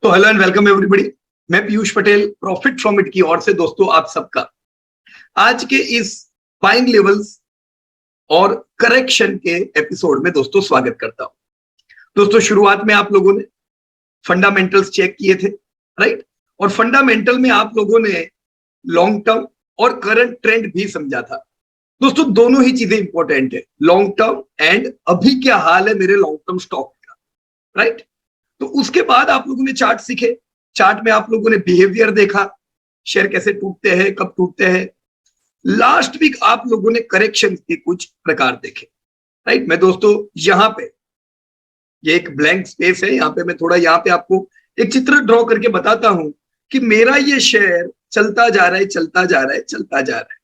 तो hello and welcome everybody. मैं Piyush Patel profit from it की ओर से दोस्तों आप सबका आज के इस बाइंग लेवल्स और करेक्शन के एपिसोड में दोस्तों स्वागत करता हूं। दोस्तों शुरुआत में आप लोगों ने फंडामेंटल्स चेक किए थे, राइट? और फंडामेंटल में आप लोगों ने लॉन्ग टर्म और करंट ट्रेंड भी समझा था। दोस्तों दोनों ही चीजें इंपॉर्टेंट है, लॉन्ग टर्म एंड अभी क्या हाल है मेरे लॉन्ग टर्म स्टॉक का, राइट? तो उसके बाद आप लोगों ने चार्ट सीखे। चार्ट में आप लोगों ने बिहेवियर देखा, शेयर कैसे टूटते हैं, कब टूटते हैं। लास्ट वीक आप लोगों ने करेक्शन के कुछ प्रकार देखे, राइट? मैं दोस्तों यहाँ पे ये एक ब्लैंक स्पेस है, यहाँ पे मैं थोड़ा यहाँ पे आपको एक चित्र ड्रॉ करके बताता हूं कि मेरा ये शेयर चलता जा रहा है, चलता जा रहा है, चलता जा रहा है।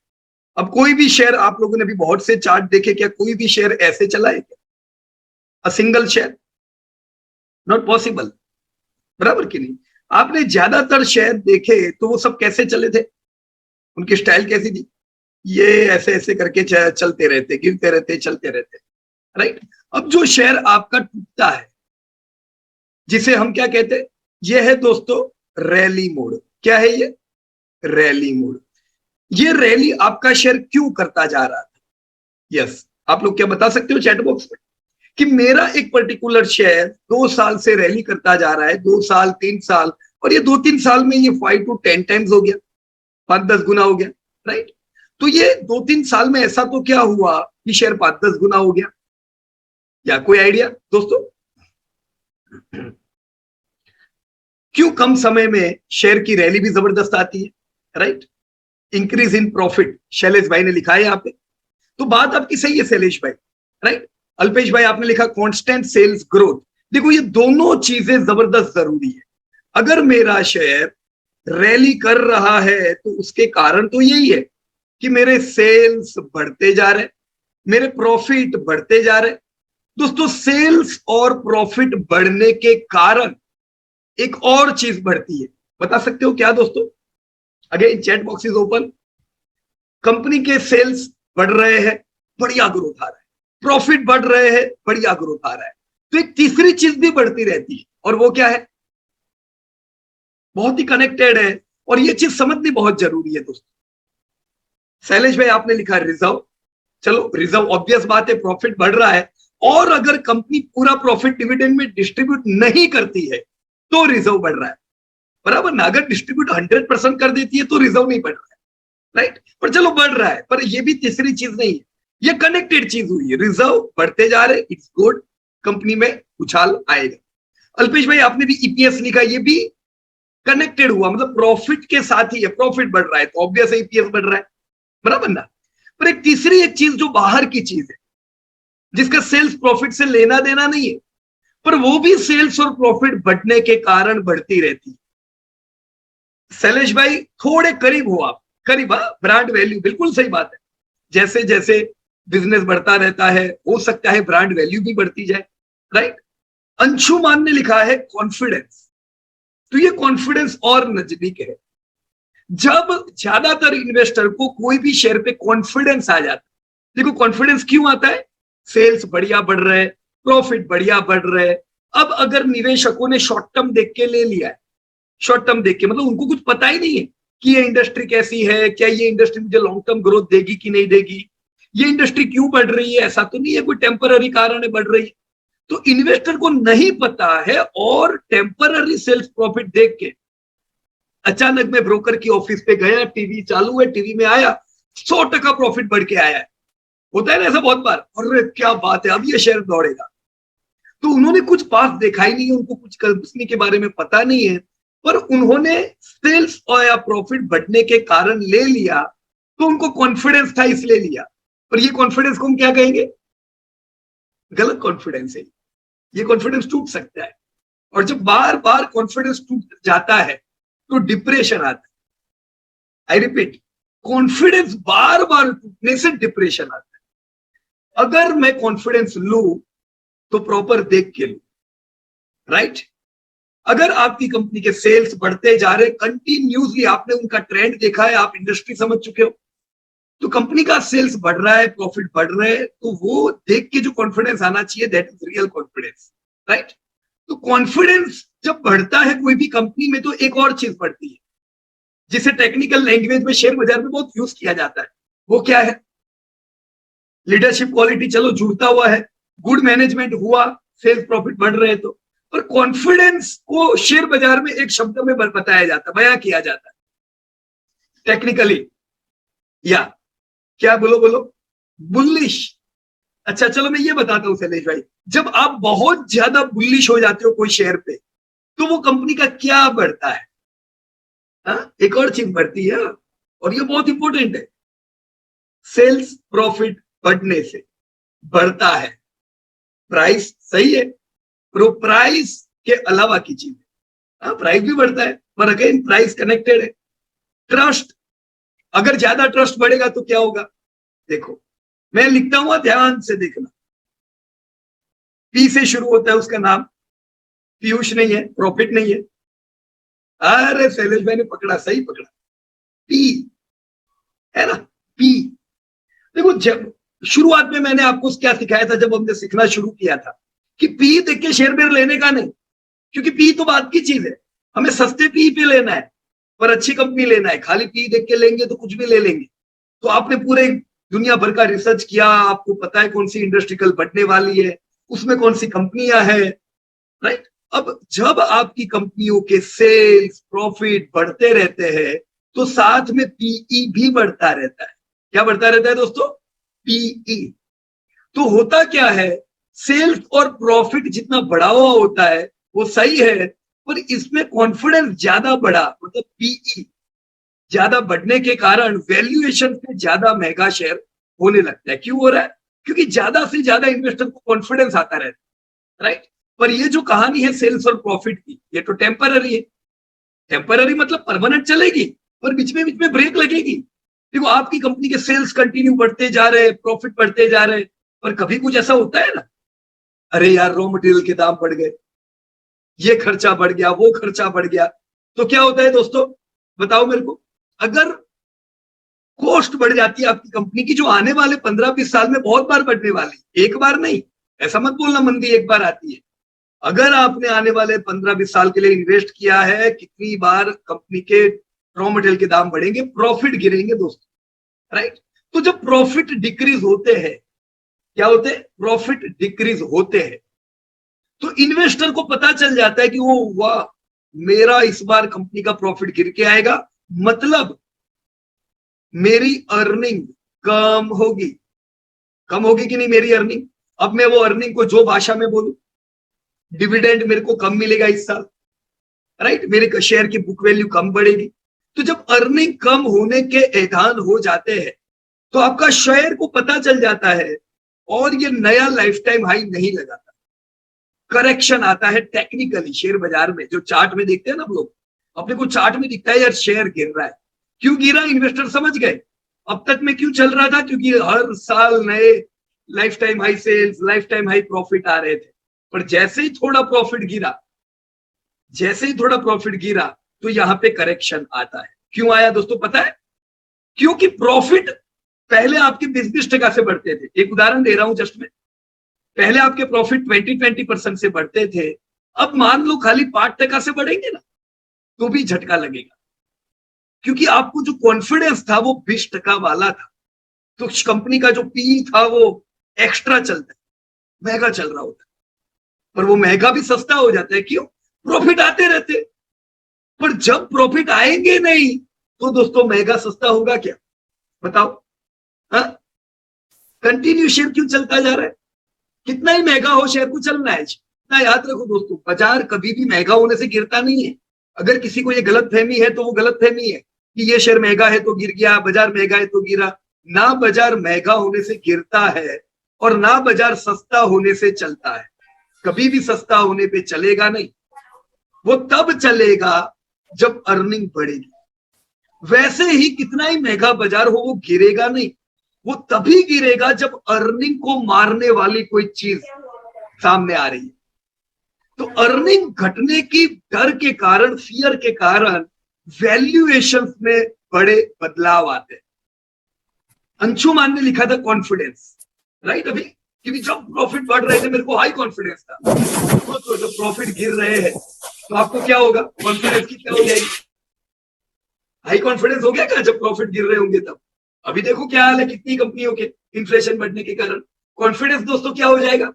अब कोई भी शेयर, आप लोगों ने भी बहुत से चार्ट देखे, क्या कोई भी शेयर ऐसे चला है क्या? A single share not possible, बराबर कि नहीं? आपने ज्यादातर शेयर देखे तो वो सब कैसे चले थे, उनकी स्टाइल कैसी थी? ये ऐसे ऐसे करके चलते रहते, गिरते रहते, चलते रहते, राइट? अब जो शेयर आपका टूटता है जिसे हम क्या कहते हैं, ये है दोस्तों रैली मोड। क्या है ये? Rally mode. ये रैली आपका शेयर क्यों करता जा रहा था? यस, आप लोग क्या बता सकते हो चैट बॉक्स में कि मेरा एक पर्टिकुलर शेयर 2 साल से रैली करता जा रहा है, 2 साल 3 साल, और ये 2-3 साल में ये 5 to 10 टाइम्स हो गया, 5-10 गुना हो गया, राइट? तो ये 2-3 साल में ऐसा तो क्या हुआ कि शेयर 5-10 गुना हो गया? या कोई आइडिया दोस्तों? क्यों कम समय में शेयर की रैली भी जबरदस्त आती है, right? Increase in profit, Shailesh भाई ने लिखा है यहाँ पे। तो बात आपकी सही है शैलेश भाई, राइट? अल्पेश भाई आपने लिखा कांस्टेंट सेल्स ग्रोथ। देखो ये दोनों चीजें जबरदस्त जरूरी है। अगर मेरा शेयर रैली कर रहा है तो उसके कारण तो यही है कि मेरे सेल्स बढ़ते जा रहे, मेरे प्रॉफिट बढ़ते जा रहे। दोस्तों सेल्स और प्रॉफिट बढ़ने के कारण एक और चीज बढ़ती है, बता सकते हो क्या दोस्तों? Again chat box is open. Company के सेल्स बढ़ रहे हैं, बढ़िया ग्रोथ आ रहा है, प्रॉफिट बढ़ रहे हैं, बढ़िया ग्रोथ आ रहा है। तो एक तीसरी चीज भी बढ़ती रहती है, और वो क्या है? बहुत ही कनेक्टेड है, और ये चीज समझनी बहुत जरूरी है दोस्तों। शैलेश भाई आपने लिखा रिजर्व। चलो रिजर्व ऑब्वियस बात है, प्रॉफिट बढ़ रहा है, और अगर कंपनी पूरा प्रॉफिट डिविडेंड में डिस्ट्रीब्यूट नहीं करती है तो रिजर्व बढ़ रहा है, बराबर ना? अगर डिस्ट्रीब्यूट 100% कर देती है तो रिजर्व नहीं बढ़ रहा है, राइट? पर चलो बढ़ रहा है, पर ये भी तीसरी चीज नहीं है, ये कनेक्टेड चीज हुई है। रिजर्व बढ़ते जा रहे, इट्स गुड, कंपनी में उछाल आएगा। अल्पेश भाई आपने भी ईपीएस लिखा, ये भी कनेक्टेड हुआ, मतलब प्रॉफिट के साथ ही है। प्रॉफिट बढ़ रहा है तो ऑब्वियस है ईपीएस बढ़ रहा है, बराबर ना? पर एक तीसरी एक चीज जो बाहर की चीज है, जिसका सेल्स प्रॉफिट से लेना देना नहीं है, पर वो भी सेल्स और प्रॉफिट बढ़ने के कारण बढ़ती रहती है। शैलेश भाई थोड़े करीब हो आप, करीब। ब्रांड वैल्यू, बिल्कुल सही बात है। जैसे जैसे बिजनेस बढ़ता रहता है, हो सकता है ब्रांड वैल्यू भी बढ़ती जाए, राइट? अंशुमान ने लिखा है कॉन्फिडेंस। तो ये कॉन्फिडेंस और नजदीक है। जब ज्यादातर इन्वेस्टर को कोई भी शेयर पे कॉन्फिडेंस आ जाता है, देखो कॉन्फिडेंस क्यों आता है? सेल्स बढ़िया बढ़ रहे, प्रॉफिट बढ़िया बढ़ रहे। अब अगर निवेशकों ने शॉर्ट टर्म देख के ले लिया है, शॉर्ट टर्म देख के, मतलब उनको कुछ पता ही नहीं है कि ये इंडस्ट्री कैसी है, क्या ये इंडस्ट्री मुझे लॉन्ग टर्म ग्रोथ देगी कि नहीं देगी, ये इंडस्ट्री क्यों बढ़ रही है, ऐसा तो नहीं है कोई टेम्पररी कारण है बढ़ रही है। तो इन्वेस्टर को नहीं पता है, और टेम्पररी सेल्स प्रॉफिट देख के अचानक में ब्रोकर की ऑफिस पे गया, टीवी चालू है, टीवी में आया 100% प्रॉफिट बढ़ के आया है। होता है ना ऐसा बहुत बार, और क्या बात है, अब ये शेयर दौड़ेगा। तो उन्होंने कुछ पास देखा ही नहीं है, उनको कुछ कंपनी के बारे में पता नहीं है, पर उन्होंने सेल्स और या प्रॉफिट बढ़ने के कारण ले लिया, तो उनको कॉन्फिडेंस था इसलिए लिया। पर ये कॉन्फिडेंस को हम क्या कहेंगे? गलत कॉन्फिडेंस है। ये कॉन्फिडेंस टूट सकता है, और जब बार बार कॉन्फिडेंस टूट जाता है तो डिप्रेशन आता है। आई रिपीट, कॉन्फिडेंस बार बार टूटने से डिप्रेशन आता है। अगर मैं कॉन्फिडेंस लू तो प्रॉपर देख के लू, राइट? अगर आपकी कंपनी के सेल्स बढ़ते जा रहे कंटिन्यूसली, आपने उनका ट्रेंड देखा है, आप इंडस्ट्री समझ चुके हो, तो कंपनी का सेल्स बढ़ रहा है, प्रॉफिट बढ़ रहे हैं, तो वो देख के जो कॉन्फिडेंस आना चाहिए, that is real confidence, right? तो कॉन्फिडेंस जब बढ़ता है कोई भी कंपनी में तो एक और चीज बढ़ती है जिसे टेक्निकल लैंग्वेज में शेयर बाजार में बहुत यूज किया जाता है। वो क्या है? लीडरशिप क्वालिटी चलो जुड़ता हुआ है, गुड मैनेजमेंट हुआ, सेल्स प्रॉफिट बढ़ रहे तो, पर कॉन्फिडेंस को शेयर बाजार में एक शब्द में बताया जाता है, बयां किया जाता है टेक्निकली, या क्या बोलो बोलो, बुलिश। अच्छा चलो मैं ये बताता हूं शैलेश भाई, जब आप बहुत ज्यादा बुलिश हो जाते हो कोई शेयर पे तो वो कंपनी का क्या बढ़ता है? एक और चीज बढ़ती है और ये बहुत इंपॉर्टेंट है, सेल्स प्रॉफिट बढ़ने से बढ़ता है प्राइस। सही है, पर प्राइस के अलावा की चीज है, प्राइस भी बढ़ता है पर अगेन प्राइस कनेक्टेड है। ट्रस्ट, अगर ज्यादा ट्रस्ट बढ़ेगा तो क्या होगा? देखो मैं लिखता हूं, ध्यान से देखना, पी से शुरू होता है, उसका नाम पीयूष नहीं है, प्रॉफिट नहीं है। अरे शैलेश भाई ने पकड़ा, सही पकड़ा, पी है ना, पी। देखो जब शुरुआत में मैंने आपको क्या सिखाया था, जब हमने सीखना शुरू किया था कि पी देख के शेयर बेयर लेने का नहीं, क्योंकि पी तो बात की चीज है, हमें सस्ते पी पे लेना है पर अच्छी कंपनी लेना है। खाली पी देख के लेंगे तो कुछ भी ले लेंगे। तो आपने पूरे दुनिया भर का रिसर्च किया, आपको पता है कौन सी इंडस्ट्री कल बढ़ने वाली है, उसमें कौन सी कंपनियां हैं, राइट। अब जब आपकी कंपनियों के सेल्स प्रॉफिट बढ़ते रहते हैं तो साथ में पीई भी बढ़ता रहता है। क्या बढ़ता रहता है दोस्तों? पीई। तो होता क्या है, सेल्स और प्रॉफिट जितना बढ़ा हुआ होता है वो सही है, पर इसमें कॉन्फिडेंस ज्यादा बढ़ा, मतलब पीई ज्यादा बढ़ने के कारण वैल्यूएशन से ज्यादा महंगा शेयर होने लगता है। क्यों हो रहा है? क्योंकि ज्यादा से ज्यादा इन्वेस्टर को कॉन्फिडेंस आता रहता है, राइट। पर ये जो कहानी है सेल्स और प्रॉफिट की, ये तो टेम्पररी है। टेम्पररी मतलब परमानेंट चलेगी पर बीच में ब्रेक लगेगी। देखो आपकी कंपनी के सेल्स कंटिन्यू बढ़ते जा रहे हैं, प्रॉफिट बढ़ते जा रहे हैं, पर कभी कुछ ऐसा होता है ना, अरे यार रॉ मटेरियल के दाम बढ़ गए, ये खर्चा बढ़ गया, वो खर्चा बढ़ गया, तो क्या होता है दोस्तों? बताओ मेरे को। अगर कॉस्ट बढ़ जाती है आपकी कंपनी की, जो आने वाले 15-20 साल में बहुत बार बढ़ने वाली, एक बार नहीं, ऐसा मत बोलना मंदी एक बार आती है। अगर आपने आने वाले 15-20 साल के लिए इन्वेस्ट किया है, कितनी बार कंपनी के रॉ मटेरियल के दाम बढ़ेंगे, प्रॉफिट गिरेंगे दोस्तों, राइट। तो जब प्रॉफिट डिक्रीज होते हैं, क्या होते हैं? प्रॉफिट डिक्रीज होते हैं, तो इन्वेस्टर को पता चल जाता है कि वो वाह, मेरा इस बार कंपनी का प्रॉफिट गिर के आएगा, मतलब मेरी अर्निंग कम होगी। कम होगी कि नहीं मेरी अर्निंग? अब मैं वो अर्निंग को जो भाषा में बोलूं, डिविडेंड मेरे को कम मिलेगा इस साल, राइट, मेरे शेयर की बुक वैल्यू कम बढ़ेगी। तो जब अर्निंग कम होने के ऐलान हो जाते हैं तो आपका शेयर को पता चल जाता है और ये नया लाइफ टाइम हाई नहीं लगाता, करेक्शन आता है टेक्निकली शेयर बाजार में। जो चार्ट में देखते हैं ना हम लोग, अपने को चार्ट में दिखता है यार शेयर गिर रहा है, क्यों गिरा? इन्वेस्टर समझ गए अब तक में क्यों चल रहा था, क्योंकि हर साल नए life time high sales, life time high profit आ रहे थे। पर जैसे ही थोड़ा प्रॉफिट गिरा, जैसे ही थोड़ा प्रॉफिट गिरा तो यहां पे करेक्शन आता है। क्यों आया दोस्तों पता है? क्योंकि प्रॉफिट पहले आपके 20-20% से बढ़ते थे। एक उदाहरण दे रहा हूं जस्ट में, पहले आपके प्रॉफिट 20% से बढ़ते थे, अब मान लो खाली 5% से बढ़ेंगे ना तो भी झटका लगेगा, क्योंकि आपको जो कॉन्फिडेंस था वो 20% वाला था। तो कंपनी का जो पी था वो एक्स्ट्रा चलता है, महंगा चल रहा होता है, पर वो महंगा भी सस्ता हो जाता है। क्यों? प्रॉफिट आते रहते। पर जब प्रॉफिट आएंगे नहीं तो दोस्तों महंगा सस्ता होगा क्या? बताओ। कंटिन्यू शेयर क्यों चलता जा रहा है? कितना ही महंगा हो शेयर को चलना है। ना याद रखो दोस्तों, बाजार कभी भी महंगा होने से गिरता नहीं है। अगर किसी को ये गलत फहमी है तो वो गलत फहमी है कि ये शेयर महंगा है तो गिर गया, बाजार महंगा है तो गिरा। ना बाजार महंगा होने से गिरता है और ना बाजार सस्ता होने से चलता है। कभी भी सस्ता होने पे चलेगा नहीं, वो तब चलेगा जब अर्निंग बढ़ेगी। वैसे ही कितना ही महंगा बाजार हो वो गिरेगा नहीं, वो तभी गिरेगा जब अर्निंग को मारने वाली कोई चीज सामने आ रही है। तो अर्निंग घटने की डर के कारण, फियर के कारण वैल्यूएशन में बड़े बदलाव आते हैं। अंशुमान ने लिखा था कॉन्फिडेंस, राइट। अभी कि जब प्रॉफिट बढ़ रहे थे मेरे को हाई कॉन्फिडेंस था, तो जब प्रॉफिट गिर रहे हैं तो आपको क्या होगा, कॉन्फिडेंस की क्या हो जाएगी, हाई कॉन्फिडेंस हो गया क्या जब प्रॉफिट गिर रहे होंगे तब। अभी देखो क्या हाल है कितनी कंपनियों के, इन्फ्लेशन बढ़ने के कारण कॉन्फिडेंस दोस्तों क्या हो जाएगा,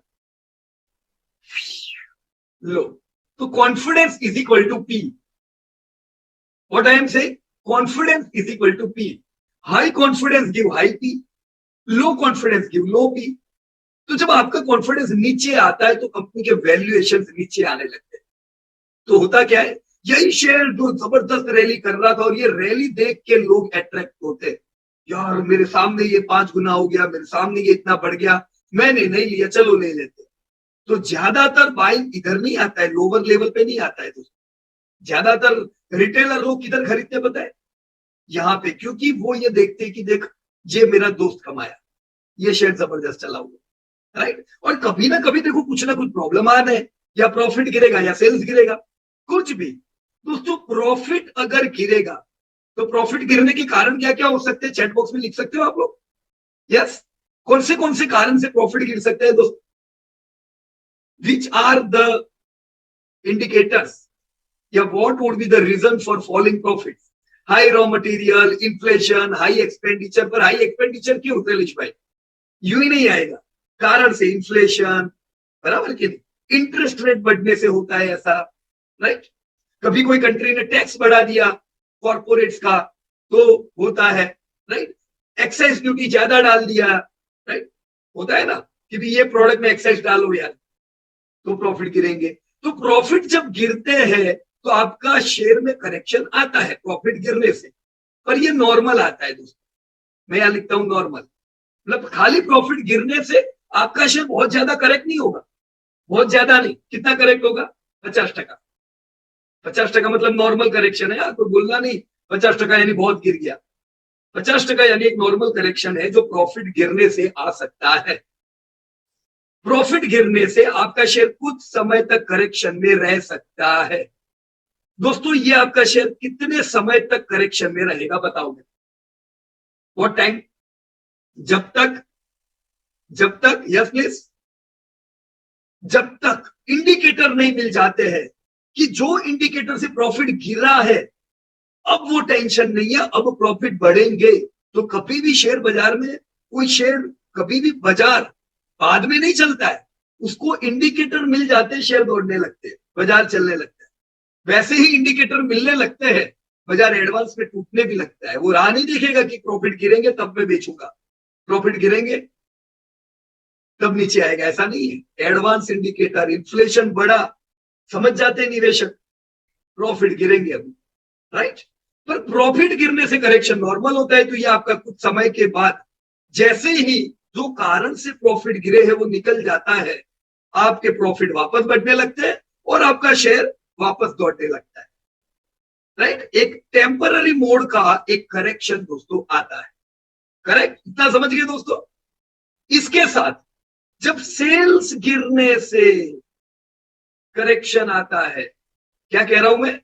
लो। तो confidence is equal to P, what I am saying, confidence is equal to P. High confidence give high P, low confidence give low P. तो जब आपका कॉन्फिडेंस नीचे आता है तो कंपनी के वैल्यूएशन नीचे आने लगते हैं। तो होता क्या है, यही शेयर जो जबरदस्त रैली कर रहा था और ये रैली देख के लोग अट्रैक्ट होते हैं, यार मेरे सामने ये 5 गुना हो गया, मेरे सामने ये इतना बढ़ गया, मैंने नहीं लिया चलो ले लेते। तो ज्यादातर बाइंग इधर नहीं आता है, लोअर लेवल पे नहीं आता है दोस्तों। ज्यादातर रिटेलर लोग किधर खरीदते पता है, यहाँ पे, क्योंकि वो ये देखते हैं कि देख ये मेरा दोस्त कमाया, ये शेयर जबरदस्त चला हुआ, राइट। और कभी ना कभी देखो कुछ ना कुछ प्रॉब्लम आना है, या प्रॉफिट गिरेगा या सेल्स गिरेगा, कुछ भी। दोस्तों प्रॉफिट अगर गिरेगा तो प्रॉफिट गिरने के कारण क्या क्या हो सकते हैं, चैट बॉक्स में लिख सकते हो आप लोग, यस। कौन से कारण से प्रॉफिट गिर सकते हैं दोस्तों, विच आर द इंडिकेटर्स, या what would be the reason for falling profit. High raw material, inflation, high expenditure. पर हाई एक्सपेंडिचर क्यों शैलेश भाई, यूं ही नहीं आएगा, कारण से इन्फ्लेशन, बराबर के नहीं, इंटरेस्ट रेट बढ़ने से होता है ऐसा, राइट। कभी कोई कंट्री ने टैक्स बढ़ा दिया कॉर्पोरेट्स का तो होता है, राइट। एक्साइज ड्यूटी ज्यादा डाल दिया, राइट, होता है ना कि भी ये प्रोडक्ट में एक्साइज डालो यार, तो प्रॉफिट गिरेंगे। तो प्रॉफिट जब गिरते हैं तो आपका शेयर में करेक्शन आता है प्रॉफिट गिरने से, पर ये नॉर्मल आता है दोस्तों, मैं यहां लिखता हूं नॉर्मल, मतलब खाली प्रॉफिट गिरने से आपका शेयर बहुत ज्यादा करेक्ट नहीं होगा, बहुत ज्यादा नहीं, कितना करेक्ट होगा, 50%। 50% मतलब नॉर्मल करेक्शन है, आपको बोलना नहीं 50% यानी बहुत गिर गया, 50% यानी एक नॉर्मल करेक्शन है जो प्रॉफिट गिरने से आ सकता है। प्रॉफिट गिरने से आपका शेयर कुछ समय तक करेक्शन में रह सकता है। दोस्तों ये आपका शेयर कितने समय तक करेक्शन में रहेगा बताओगे, व्हाट टाइम, जब तक यस प्लीज, जब तक इंडिकेटर नहीं मिल जाते हैं कि जो इंडिकेटर से प्रॉफिट गिरा है अब वो टेंशन नहीं है, अब प्रॉफिट बढ़ेंगे। तो कभी भी शेयर बाजार में कोई शेयर, कभी भी बाजार बाद में नहीं चलता है, उसको इंडिकेटर मिल जाते हैं शेयर दौड़ने लगते हैं, बाजार चलने लगता है। वैसे ही इंडिकेटर मिलने लगते हैं बाजार एडवांस में टूटने भी लगता है। वो राह नहीं देखेगा कि प्रॉफिट गिरेंगे तब मैं बेचूंगा, प्रॉफिट गिरेंगे तब नीचे आएगा, ऐसा नहीं है। एडवांस इंडिकेटर, इन्फ्लेशन बढ़ा, समझ जाते हैं निवेशक प्रॉफिट गिरेंगे अभी, राइट। पर प्रॉफिट गिरने से करेक्शन नॉर्मल होता है, तो ये आपका कुछ समय के बाद जैसे ही जो कारण से प्रॉफिट गिरे हैं वो निकल जाता है, आपके प्रॉफिट वापस बढ़ने लगते हैं और आपका शेयर वापस दौड़ने लगता है, राइट। एक टेम्पररी मोड का एक करेक्शन दोस्तों आता है, करेक्ट, इतना समझ गए दोस्तों। इसके साथ जब सेल्स गिरने से करेक्शन आता है, क्या कह रहा हूं मैं,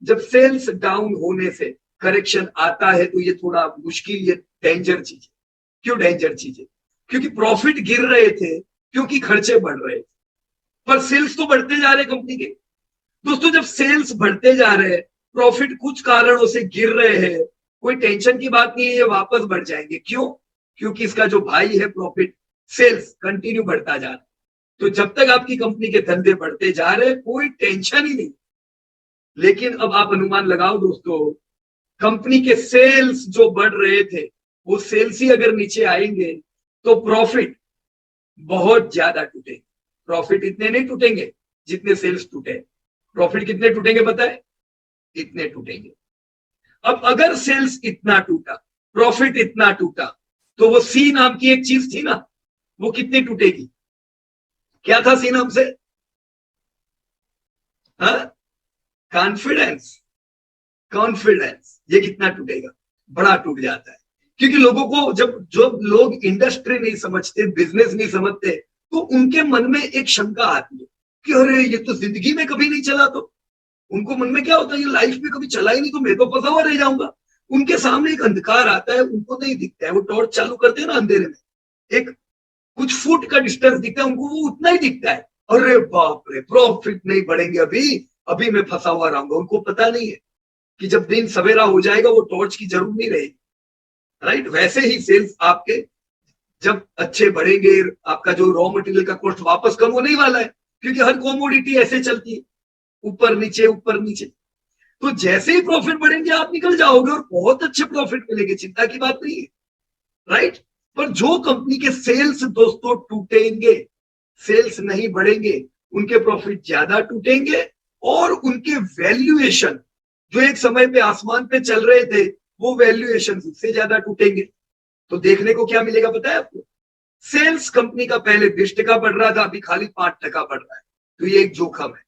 जब सेल्स डाउन होने से करेक्शन आता है तो ये थोड़ा मुश्किल, ये डेंजर चीज है। क्यों डेंजर चीज है, क्योंकि प्रॉफिट गिर रहे थे क्योंकि खर्चे बढ़ रहे थे, पर सेल्स तो बढ़ते जा रहे कंपनी के। दोस्तों जब सेल्स बढ़ते जा रहे हैं, प्रॉफिट कुछ कारणों से गिर रहे हैं, कोई टेंशन की बात नहीं है, ये वापस बढ़ जाएंगे। क्यों, क्योंकि इसका जो भाई है प्रॉफिट, सेल्स कंटिन्यू बढ़ता जा रहा है। तो जब तक आपकी कंपनी के धंधे बढ़ते जा रहे हैं कोई टेंशन ही नहीं। लेकिन अब आप अनुमान लगाओ दोस्तों, कंपनी के सेल्स जो बढ़ रहे थे वो सेल्स ही अगर नीचे आएंगे तो प्रॉफिट बहुत ज्यादा टूटेंगे। प्रॉफिट इतने नहीं टूटेंगे जितने सेल्स टूटे, प्रॉफिट कितने टूटेंगे पता है, इतने टूटेंगे। अब अगर सेल्स इतना टूटा, प्रॉफिट इतना टूटा, तो वो सी नाम की एक चीज थी ना, वो कितनी टूटेगी, क्या था सी नाम से, हाँ, कॉन्फिडेंस। कॉन्फिडेंस ये कितना टूटेगा, बड़ा टूट जाता है। क्योंकि लोगों को जो लोग इंडस्ट्री नहीं समझते, बिजनेस नहीं समझते, तो उनके मन में एक शंका आती है कि अरे ये तो जिंदगी में कभी नहीं चला। तो उनको मन में क्या होता है, ये लाइफ में कभी चला ही नहीं तो मैं तो फंसा हुआ रह जाऊंगा। उनके सामने एक अंधकार आता है, उनको नहीं दिखता है, वो टॉर्च चालू करते हैं ना अंधेरे में, एक कुछ फुट का डिस्टेंस दिखता है उनको, वो उतना ही दिखता है, अरे बाप रे प्रॉफिट नहीं बढ़ेंगे, अभी अभी मैं फंसा हुआ रहूंगा। उनको पता नहीं है कि जब दिन सवेरा हो जाएगा वो टॉर्च की जरूरत नहीं रहेगी। राइट, वैसे ही सेल्स आपके जब अच्छे बढ़ेंगे, आपका जो रॉ मटेरियल का कॉस्ट वापस कम होने ही वाला है, क्योंकि हर कॉमोडिटी ऐसे चलती है, ऊपर नीचे ऊपर नीचे। तो जैसे ही प्रॉफिट बढ़ेंगे आप निकल जाओगे और बहुत अच्छे प्रॉफिट मिलेंगे, चिंता की बात नहीं है। राइट, पर जो कंपनी के सेल्स दोस्तों टूटेंगे, सेल्स नहीं बढ़ेंगे, उनके प्रॉफिट ज्यादा टूटेंगे और उनके वैल्यूएशन जो एक समय पे आसमान पे चल रहे थे वो वैल्यूएशन उससे ज्यादा टूटेंगे। तो देखने को क्या मिलेगा पता है आपको? सेल्स कंपनी का पहले 20% बढ़ रहा था, अभी खाली 5% बढ़ रहा है। तो ये एक जोखिम है।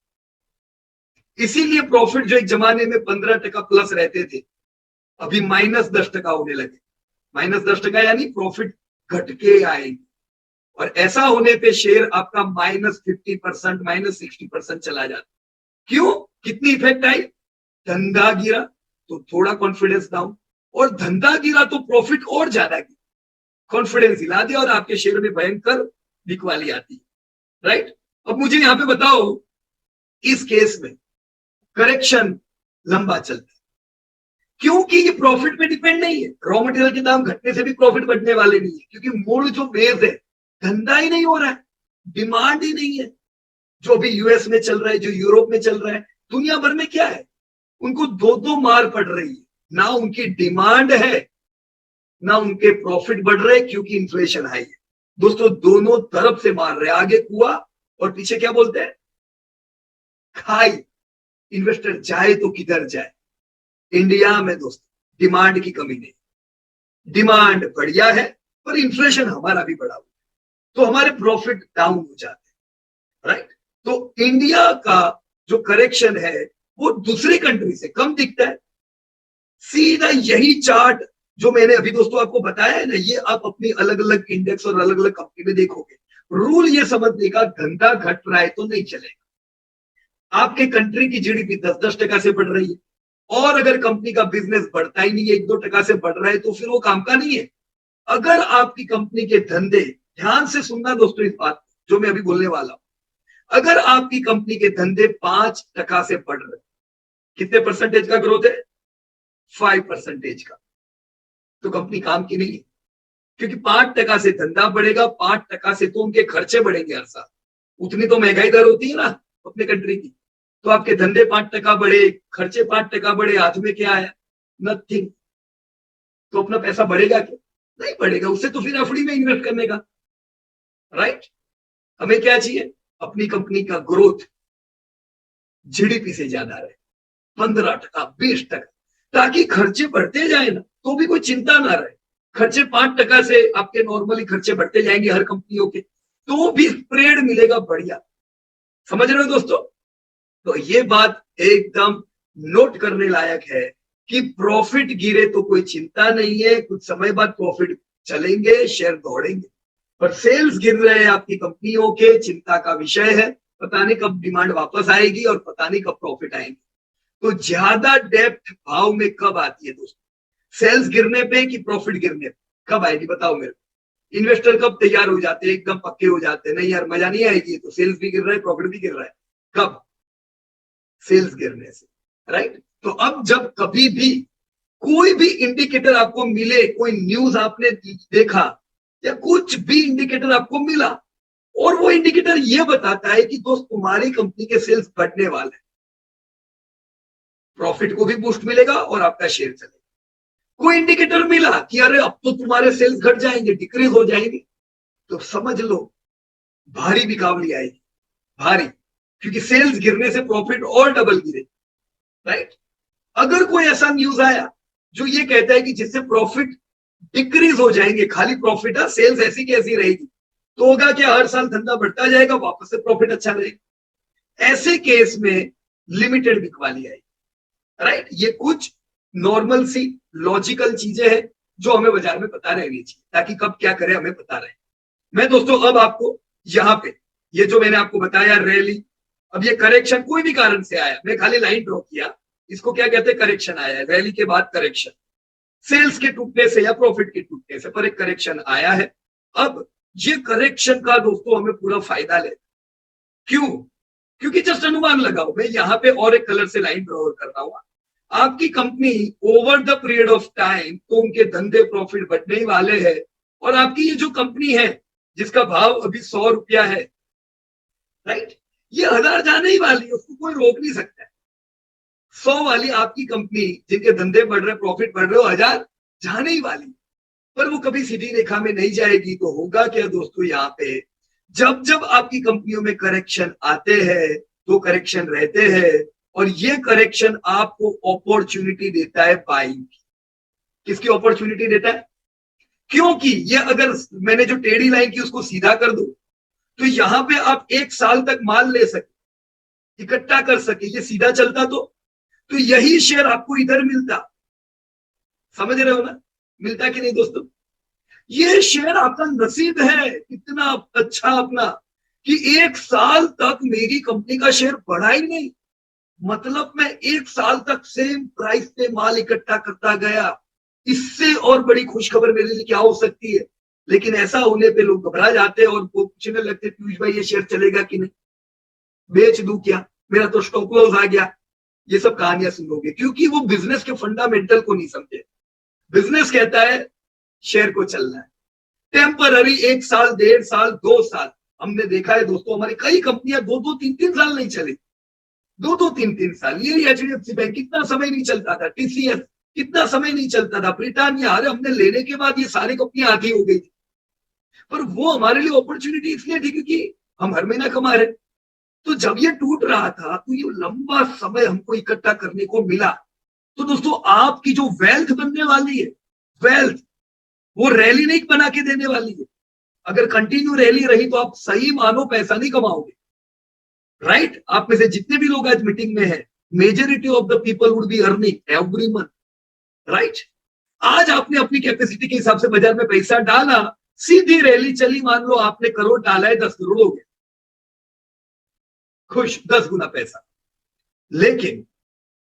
इसीलिए प्रॉफिट जो एक जमाने में 15% प्लस रहते थे, अभी -10% होने लगे। -10% यानी प्रॉफिट घट के आएगी, और ऐसा होने पे शेयर आपका -50%, -60% चला जाता। क्यों? कितनी इफेक्ट आई? धंधा गिरा तो थोड़ा कॉन्फिडेंस डाउन, और धंधा गिरा तो प्रॉफिट और ज्यादा गिरा, कॉन्फिडेंस हिला दिया और आपके शेयर में भयंकर बिकवाली आती है। राइट, अब मुझे यहां पे बताओ, इस केस में करेक्शन लंबा चलता है क्योंकि ये प्रॉफिट पे डिपेंड नहीं है। रॉ मटेरियल के दाम घटने से भी प्रॉफिट बढ़ने वाले नहीं है, क्योंकि मूल जो बेस है, धंधा ही नहीं हो रहा है, डिमांड ही नहीं है। जो भी यूएस में चल रहा है, जो यूरोप में चल रहा है, दुनिया भर में क्या है, उनको दो दो मार पड़ रही है। ना उनकी डिमांड है, ना उनके प्रॉफिट बढ़ रहे क्योंकि इन्फ्लेशन हाई है। दोस्तों दोनों तरफ से मार रहे, आगे कुआ और पीछे क्या बोलते हैं, खाई। इन्वेस्टर जाए तो किधर जाए? इंडिया में दोस्तों डिमांड की कमी नहीं, डिमांड बढ़िया है, पर इन्फ्लेशन हमारा भी बढ़ा हुआ है, तो हमारे प्रॉफिट डाउन हो जाते हैं। राइट, तो इंडिया का जो करेक्शन है वो दूसरी कंट्री से कम दिखता है। सीधा यही चार्ट जो मैंने अभी दोस्तों आपको बताया है ना, ये आप अपनी अलग अलग इंडेक्स और अलग अलग कंपनी में देखोगे। रूल ये समझने का, धंधा घट रहा है तो नहीं चलेगा। आपके कंट्री की जीडीपी 10-10% से बढ़ रही है, और अगर कंपनी का बिजनेस बढ़ता ही नहीं है, 1-2% से बढ़ रहा है, तो फिर वो काम का नहीं है। अगर आपकी कंपनी के धंधे, ध्यान से सुनना दोस्तों इस बात जो मैं अभी बोलने वाला हूं, अगर आपकी कंपनी के धंधे 5% से बढ़ रहे, कितने परसेंटेज का ग्रोथ है? 5% का, तो कंपनी काम की नहीं है, क्योंकि 5% से धंधा बढ़ेगा, 5% से तो उनके खर्चे बढ़ेंगे हर साल। उतनी तो महंगाई दर होती है ना अपने कंट्री की। तो आपके धंधे 5% बढ़े, खर्चे 5% बढ़े, हाथ में क्या आया? नथिंग। तो अपना पैसा बढ़ेगा क्या? नहीं बढ़ेगा, उससे तो फिर एफडी में इन्वेस्ट करने का। राइट, हमें क्या चाहिए? अपनी कंपनी का ग्रोथ जीडीपी से ज्यादा रहे, 15%, 20%, ताकि खर्चे बढ़ते जाए ना तो भी कोई चिंता ना रहे। खर्चे 5% से आपके नॉर्मली खर्चे बढ़ते जाएंगे हर कंपनियों के, तो भी स्प्रेड मिलेगा बढ़िया। समझ रहे हो दोस्तों? तो ये बात एकदम नोट करने लायक है कि प्रॉफिट गिरे तो कोई चिंता नहीं है, कुछ समय बाद प्रॉफिट चलेंगे, शेयर दौड़ेंगे। पर सेल्स गिर रहे हैं आपकी कंपनियों के, चिंता का विषय है। पता नहीं कब डिमांड वापस आएगी और पता नहीं कब प्रॉफिट आएंगे। तो ज्यादा डेप्थ भाव में कब आती है दोस्तों? सेल्स गिरने पे कि प्रॉफिट गिरने पे? कब आएगी बताओ मेरे को? इन्वेस्टर कब तैयार हो जाते हैं, एकदम पक्के हो जाते हैं, नहीं यार मजा नहीं आएगी, तो सेल्स भी गिर रहा है प्रॉफिट भी गिर रहा है। कब? सेल्स गिरने से। राइट, तो अब जब कभी भी कोई भी इंडिकेटर आपको मिले, कोई न्यूज आपने देखा या कुछ भी इंडिकेटर आपको मिला, और वो इंडिकेटर ये बताता है कि दोस्त तुम्हारी कंपनी के सेल्स बढ़ने वाले हैं, प्रॉफिट को भी बूस्ट मिलेगा और आपका शेयर चलेगा। कोई इंडिकेटर मिला कि अरे अब तो तुम्हारे सेल्स घट जाएंगे, डिक्रीज हो जाएंगे, तो समझ लो भारी बिकावली आएगी, भारी, क्योंकि सेल्स गिरने से प्रॉफिट और डबल गिरे। राइट, अगर कोई ऐसा न्यूज आया जो ये कहता है कि जिससे प्रॉफिट डिक्रीज हो जाएंगे, खाली प्रॉफिट है, सेल्स ऐसी की ऐसी रहेगी, तो होगा क्या? हर साल धंधा बढ़ता जाएगा, वापस से प्रॉफिट अच्छा रहेगा। ऐसे केस में लिमिटेड बिकवाली आएगी। राइट, ये कुछ नॉर्मल सी लॉजिकल चीजें हैं जो हमें बाजार में पता रहनी चाहिए, ताकि कब क्या करें हमें पता रहे। मैं दोस्तों अब आपको यहाँ पे ये जो मैंने आपको बताया रैली, अब ये करेक्शन कोई भी कारण से आया, मैं खाली लाइन ड्रॉ किया, इसको क्या कहते हैं? करेक्शन आया है। रैली के बाद करेक्शन, सेल्स के टूटने से या प्रॉफिट के टूटने से, पर एक करेक्शन आया है। अब ये करेक्शन का दोस्तों हमें पूरा फायदा लेना। क्यों? क्योंकि जस्ट अनुमान लगाओ, मैं यहां पे और एक कलर से लाइन ड्रॉ कर रहा हूं, आपकी company over the period of time तो उनके धंधे प्रॉफिट बढ़ने ही वाले हैं, और आपकी ये जो कंपनी है जिसका भाव अभी 100 रुपया है, राइट, ये 1000 जाने ही वाली है, उसको कोई रोक नहीं सकता है। 100 वाली आपकी कंपनी जिनके धंधे बढ़ रहे, प्रॉफिट बढ़ रहे हो, 1000 जाने ही वाली, पर वो कभी सीधी रेखा में नहीं जाएगी। तो होगा क्या दोस्तों, यहाँ पे जब जब आपकी कंपनियों में करेक्शन आते हैं तो करेक्शन रहते हैं, और ये करेक्शन आपको अपॉर्चुनिटी देता है बाइंग। किसकी अपॉर्चुनिटी देता है? क्योंकि ये अगर मैंने जो टेढ़ी लाइन की उसको सीधा कर दो, तो यहां पे आप 1 साल तक माल ले सके, इकट्ठा कर सके, ये सीधा चलता तो यही शेयर आपको इधर मिलता। समझ रहे हो ना, मिलता कि नहीं दोस्तों? ये शेयर आपका नसीब है इतना अच्छा अपना कि 1 साल तक मेरी कंपनी का शेयर बढ़ा ही नहीं, मतलब मैं 1 साल तक सेम प्राइस पे माल इकट्ठा करता गया। इससे और बड़ी खुशखबर मेरे लिए क्या हो सकती है? लेकिन ऐसा होने पे लोग घबरा जाते हैं और वो पूछने लगते, पीयूष भाई ये शेयर चलेगा कि नहीं, बेच दूं क्या, मेरा तो स्टॉप लॉस आ गया। ये सब कहानियां सुनोगे, क्योंकि वो बिजनेस के फंडामेंटल को नहीं समझे। बिजनेस कहता है शेयर को चलना है टेम्पररी, 1 साल, 1.5 साल, 2 साल। हमने देखा है दोस्तों, हमारी कई कंपनियां 2-2, 3-3 साल नहीं चली, 2-2, 3-3 साल। ये एचडीएफसी बैंक कितना समय नहीं चलता था, टीसीएस कितना समय नहीं चलता था, ब्रिटानिया, अरे हमने लेने के बाद ये सारी कंपनियां आधी हो गई थी, पर वो हमारे लिए अपॉर्चुनिटी इसलिए थी क्योंकि हम हर महीना कमा रहे। तो जब ये टूट रहा था तो ये लंबा समय हमको इकट्ठा करने को मिला। तो दोस्तों आपकी जो वेल्थ बनने वाली है, वेल्थ वो रैली नहीं बना के देने वाली है। अगर कंटिन्यू रैली रही तो आप सही मानो पैसा नहीं कमाओगे, राइट? आप में से जितने भी लोग आज मीटिंग में है, majority of the people would be earning every month, right? आज आपने अपनी कैपेसिटी के हिसाब से बाजार में पैसा डाला, सीधी रैली चली, मान लो आपने करोड़ डाला है, 10 करोड़ हो गया, खुश, 10 गुना पैसा। लेकिन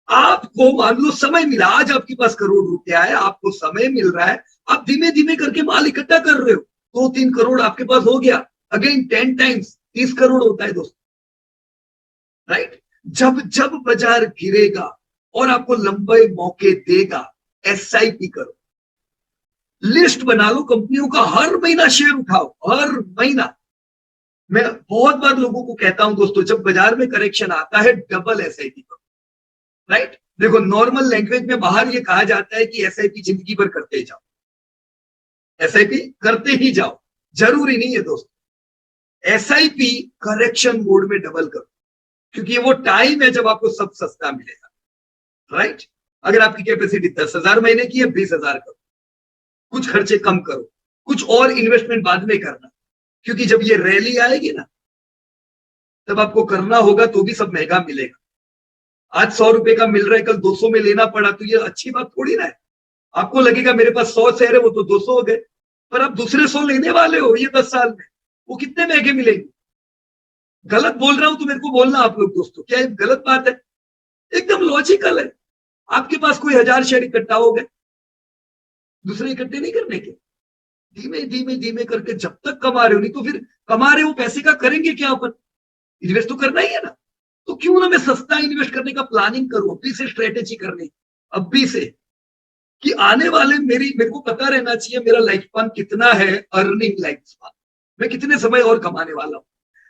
आपको मान लो समय मिला, आज आपके पास करोड़ रुपया है, आपको समय मिल रहा है, आप धीमे धीमे करके माल इकट्ठा कर रहे हो, 2-3 करोड़ आपके पास हो गया, अगेन 10 टाइम्स 30 करोड़ होता है दोस्तों, राइट? जब जब बाजार गिरेगा और आपको लंबे मौके देगा, एसआईपी करो, लिस्ट बना लो कंपनियों का, हर महीना शेयर उठाओ, हर महीना। मैं बहुत बार लोगों को कहता हूं दोस्तों, जब बाजार में करेक्शन आता है डबल एसआईपी करो, राइट? देखो नॉर्मल लैंग्वेज में बाहर ये कहा जाता है कि एसआईपी जिंदगी भर करते जाओ, एसआईपी करते ही जाओ, जरूरी नहीं है दोस्तों। एसआईपी करेक्शन मोड में डबल करो, क्योंकि वो टाइम है जब आपको सब सस्ता मिलेगा, राइट? अगर आपकी कैपेसिटी 10,000 महीने की है, 20,000 करो, कुछ खर्चे कम करो, कुछ और इन्वेस्टमेंट बाद में करना, क्योंकि जब ये रैली आएगी ना तब आपको करना होगा, तो भी सब महंगा मिलेगा। आज 100 रुपए का मिल रहा है, कल 200 में लेना पड़ा तो ये अच्छी बात थोड़ी ना है। आपको लगेगा मेरे पास 100 शेयर है, वो तो 200 हो गए, पर आप दूसरे 100 लेने वाले हो ये 10 साल में, वो कितने महंगे मिलेंगे? गलत बोल रहा हूं तो मेरे को बोलना आप लोग दोस्तों, क्या ये गलत बात है? एकदम लॉजिकल है। आपके पास कोई 1000 शेयर इकट्ठा हो गए, दूसरे इकट्ठे नहीं करने के, धीमे धीमे धीमे करके जब तक कमा रहे हो, नहीं तो फिर कमा रहे हो पैसे का करेंगे क्या अपन? इन्वेस्ट तो करना ही है ना। तो क्यों ना मैं सस्ता इन्वेस्ट करने का प्लानिंग करूं, अभी से स्ट्रेटेजी करनी, अभी से, कि आने वाले मेरे को पता रहना चाहिए मेरा लाइफ स्पान कितना है, अर्निंग लाइफ स्पान, मैं कितने समय और कमाने वाला हूं।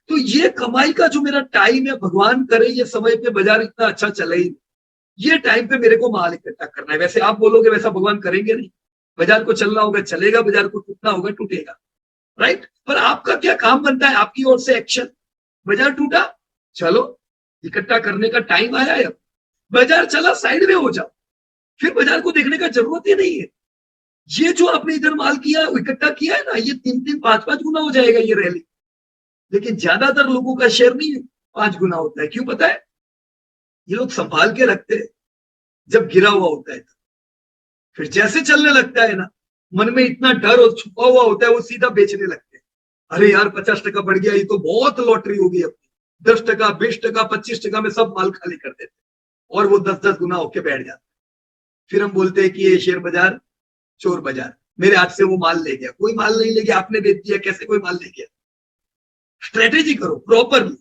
तो ये कमाई का जो मेरा टाइम है, भगवान करे ये समय पे बाजार इतना अच्छा चले ही, ये टाइम पे मेरे को माल इकट्ठा करना है। वैसे आप बोलोगे वैसा भगवान करेंगे नहीं, बाजार को चलना होगा चलेगा, बाजार को टूटना होगा टूटेगा, राइट? पर आपका क्या काम बनता है, आपकी ओर से एक्शन। बाजार टूटा, चलो इकट्ठा करने का टाइम आया है, बाजार चला साइड में हो जाओ, फिर बाजार को देखने का जरूरत ही नहीं है। ये जो आपने इधर माल किया, इकट्ठा किया है ना, ये 3-3, 5-5 गुना हो जाएगा ये रैली। लेकिन ज्यादातर लोगों का शेयर नहीं 5 गुना होता है, क्यों पता है? ये लोग संभाल के रखते हैं, जब गिरा हुआ होता है तो फिर जैसे चलने लगता है ना, मन में इतना डर और छुपा हुआ होता है, वो सीधा बेचने लगते हैं। अरे यार 50% बढ़ गया, ये तो बहुत लॉटरी होगी अपनी, 10%, 20%, 25% में सब माल खाली कर देते, और वो 10-10 गुना होके बैठ जाते। फिर हम बोलते हैं कि ये शेयर बाजार चोर बाजार। मेरे हाथ से वो माल ले गया, कोई माल नहीं ले गया, आपने बेच दिया, कैसे कोई माल ले गया? स्ट्रेटेजी करो प्रॉपरली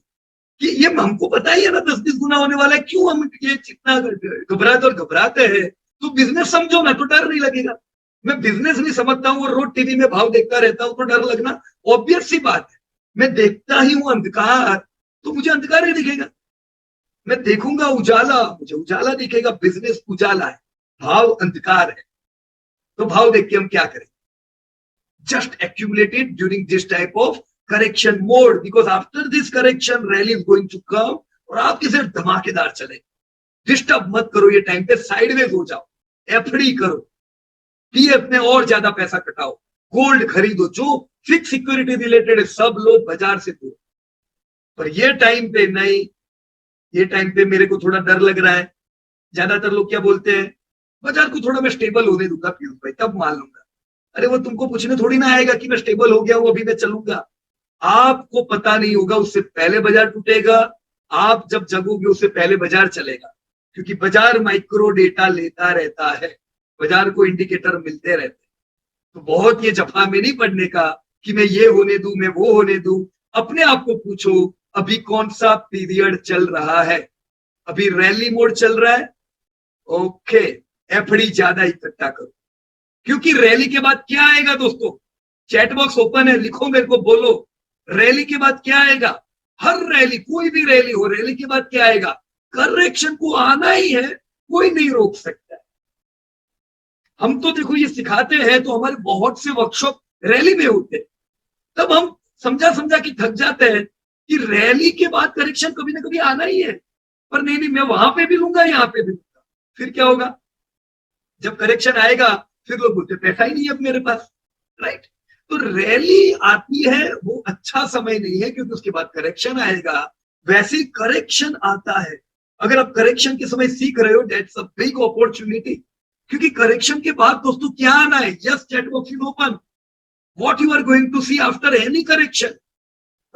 कि ये हमको पता ही है ना 10-20 गुना होने वाला है, क्यों हम ये जितना घबराते और घबराते हैं? तो बिजनेस समझो ना, तो डर नहीं लगेगा। मैं बिजनेस नहीं समझता हूँ और रोज टीवी में भाव देखता रहता हूँ तो डर लगना ऑब्वियस सी बात है। मैं देखता ही हूँ अंधकार, तो मुझे अंधकार ही दिखेगा। मैं देखूंगा उजाला, मुझे उजाला दिखेगा। बिजनेस उजाला है, भाव अंधकार है। तो भाव देख के हम क्या करें? just accumulated during this type of correction mode, because after this correction rally is going to come और आपके सिर्फ धमाकेदार चले। डिस्टर्ब मत करो ये टाइम पे, साइडवेज हो जाओ, एफडी करो, पीएफ में और ज्यादा पैसा कटाओ, गोल्ड खरीदो, जो फिक्स सिक्योरिटी रिलेटेड है सब लोग बाजार से दूर। पर ये टाइम पे नहीं, ये टाइम पे मेरे को थोड़ा डर लग रहा है। ज्यादातर लोग क्या बोलते हैं, बाजार को थोड़ा मैं स्टेबल होने दूंगा पीयूष भाई, तब मान लूंगा। अरे वो तुमको पूछने थोड़ी ना आएगा कि मैं स्टेबल हो गया हूं अभी मैं चलूंगा। आपको पता नहीं होगा, उससे पहले बाजार टूटेगा। आप जब जगोगे उससे पहले बाजार चलेगा, क्योंकि बाजार माइक्रो डेटा लेता रहता है, बाजार को इंडिकेटर मिलते रहते हैं। तो बहुत ये जफा में नहीं पड़ने का कि मैं ये होने दूं, मैं वो होने दूं। अपने आप को पूछो अभी कौन सा पीरियड चल रहा है? अभी रैली मोड चल रहा है, ओके, एफडी ज्यादा इकट्ठा करो, क्योंकि रैली के बाद क्या आएगा दोस्तों? चैट बॉक्स ओपन है, लिखो मेरे को, बोलो रैली के बाद क्या आएगा? हर रैली, कोई भी रैली हो, रैली के बाद क्या आएगा? करेक्शन को आना ही है, कोई नहीं रोक सकता है। हम तो देखो ये सिखाते हैं, तो हमारे बहुत से वर्कशॉप रैली में होते हैं, तब हम समझा समझा कि थक जाते हैं कि रैली के बाद करेक्शन कभी ना कभी आना ही है। पर नहीं नहीं, मैं वहां पे भी लूंगा, यहाँ पे भी लूंगा। फिर क्या होगा? जब करेक्शन आएगा फिर लोग बोलते पैसा ही नहीं है अब मेरे पास, राइट? तो रैली आती है, वो अच्छा समय नहीं है, क्योंकि उसके बाद करेक्शन आएगा। वैसे करेक्शन आता है, अगर आप करेक्शन के समय सीख रहे हो, दैट्स अ बिग अपॉर्चुनिटी। क्योंकि करेक्शन के बाद दोस्तों क्या आना है? Yes, chat box is open. What you are going to see after any correction?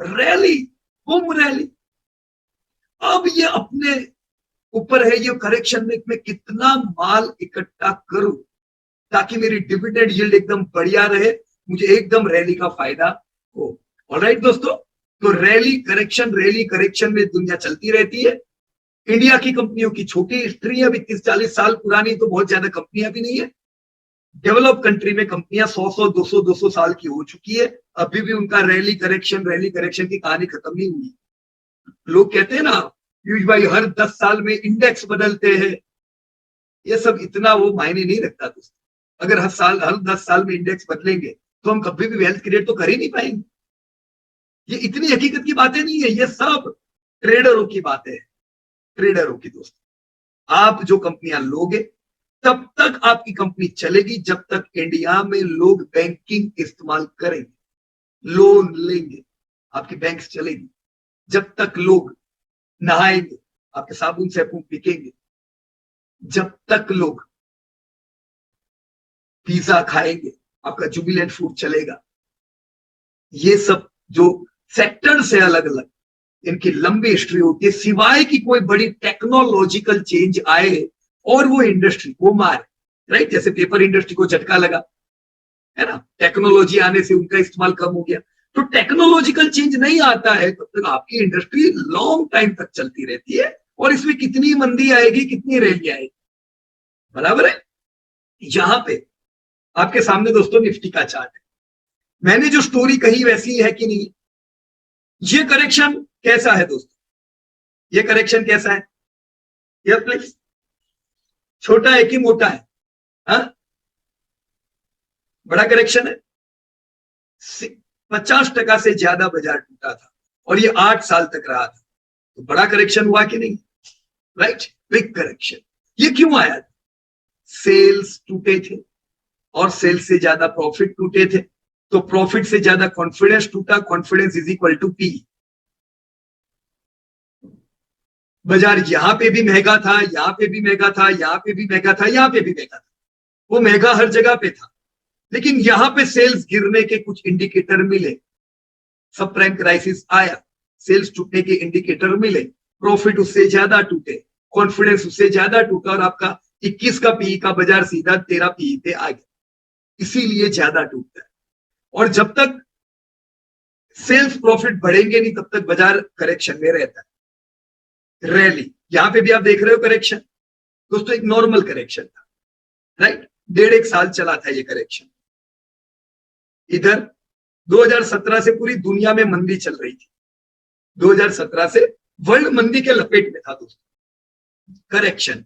Rally, boom rally. अब ये अपने ऊपर है, ये करेक्शन में मैं कितना माल इकट्ठा करूं ताकि मेरी डिविडेंड यील्ड एकदम बढ़िया रहे, मुझे एकदम रैली का फायदा हो। ऑलराइट दोस्तों, तो रैली करेक्शन में दुनिया चलती रहती है। इंडिया की कंपनियों की छोटी हिस्ट्री है, अभी 30-40 साल पुरानी, तो बहुत ज्यादा कंपनियां भी नहीं है। डेवलप कंट्री में कंपनियां 100-200 साल की हो चुकी है, अभी भी उनका रैली करेक्शन की कहानी खत्म नहीं हुई। लोग कहते हैं ना पीयूष भाई हर 10 साल में इंडेक्स बदलते हैं, ये सब इतना वो मायने नहीं रखता दोस्तों। अगर हर 10 साल में इंडेक्स बदलेंगे तो हम कभी भी वेल्थ क्रिएट तो कर ही नहीं पाएंगे। ये इतनी हकीकत की बातें नहीं है, ये सब ट्रेडरों की बातें हैं, ट्रेडरों की दोस्तों। आप जो कंपनियां लोगे तब तक आपकी कंपनी चलेगी, जब तक इंडिया में लोग बैंकिंग इस्तेमाल करेंगे, लोन लेंगे, आपकी बैंक चलेगी। जब तक लोग नहाएंगे, आपके साबुन से बिकेंगे। जब तक लोग पिज्जा खाएंगे, आपका जुबिलेंट फूड चलेगा। ये सब जो सेक्टर से अलग अलग इनकी लंबी हिस्ट्री होती है, सिवाय कि कोई बड़ी टेक्नोलॉजिकल चेंज आए और वो इंडस्ट्री को मारे, राइट? जैसे पेपर इंडस्ट्री को झटका लगा, है ना, टेक्नोलॉजी आने से उनका इस्तेमाल कम हो गया। तो टेक्नोलॉजिकल चेंज नहीं आता है तब तक आपकी इंडस्ट्री लॉन्ग टाइम तक चलती रहती है। और इसमें कितनी मंदी आएगी, कितनी रैली आएगी, बराबर है। यहां पे आपके सामने दोस्तों निफ्टी का चार्ट है। मैंने जो स्टोरी कही वैसी है कि नहीं? ये करेक्शन कैसा है दोस्तों? ये करेक्शन कैसा है? Yes please. छोटा है कि मोटा है? हा? बड़ा करेक्शन है। 50% से ज्यादा बाजार टूटा था और ये 8 साल तक रहा था, तो बड़ा करेक्शन हुआ कि नहीं? Right, big correction. ये क्यों आया? सेल्स टूटे थे और सेल्स से ज्यादा प्रॉफिट टूटे थे, तो प्रॉफिट से ज्यादा कॉन्फिडेंस टूटा। Confidence is equal to P. बाजार यहां पे भी महंगा था, यहां पे भी महंगा था, यहां पे भी महंगा था, यहां पे भी महंगा था, वो महंगा हर जगह पे था। लेकिन यहां पे सेल्स गिरने के कुछ इंडिकेटर मिले, सब प्राइम क्राइसिस आया, सेल्स टूटने के इंडिकेटर मिले, प्रॉफिट उससे ज्यादा टूटे, कॉन्फिडेंस उससे ज्यादा टूटा और आपका 21 का पीई का बाजार सीधा 13 पीई पे आ गया। इसीलिए ज्यादा टूटता है। और जब तक सेल्स प्रॉफिट बढ़ेंगे नहीं तब तक बाजार करेक्शन में रहता है। रैली यहां पे भी आप देख रहे हो करेक्शन दोस्तों, एक नॉर्मल करेक्शन था, राइट। 1.5 साल चला था ये करेक्शन। इधर 2017 से पूरी दुनिया में मंदी चल रही थी, 2017 से वर्ल्ड मंदी के लपेट में था दोस्तों। करेक्शन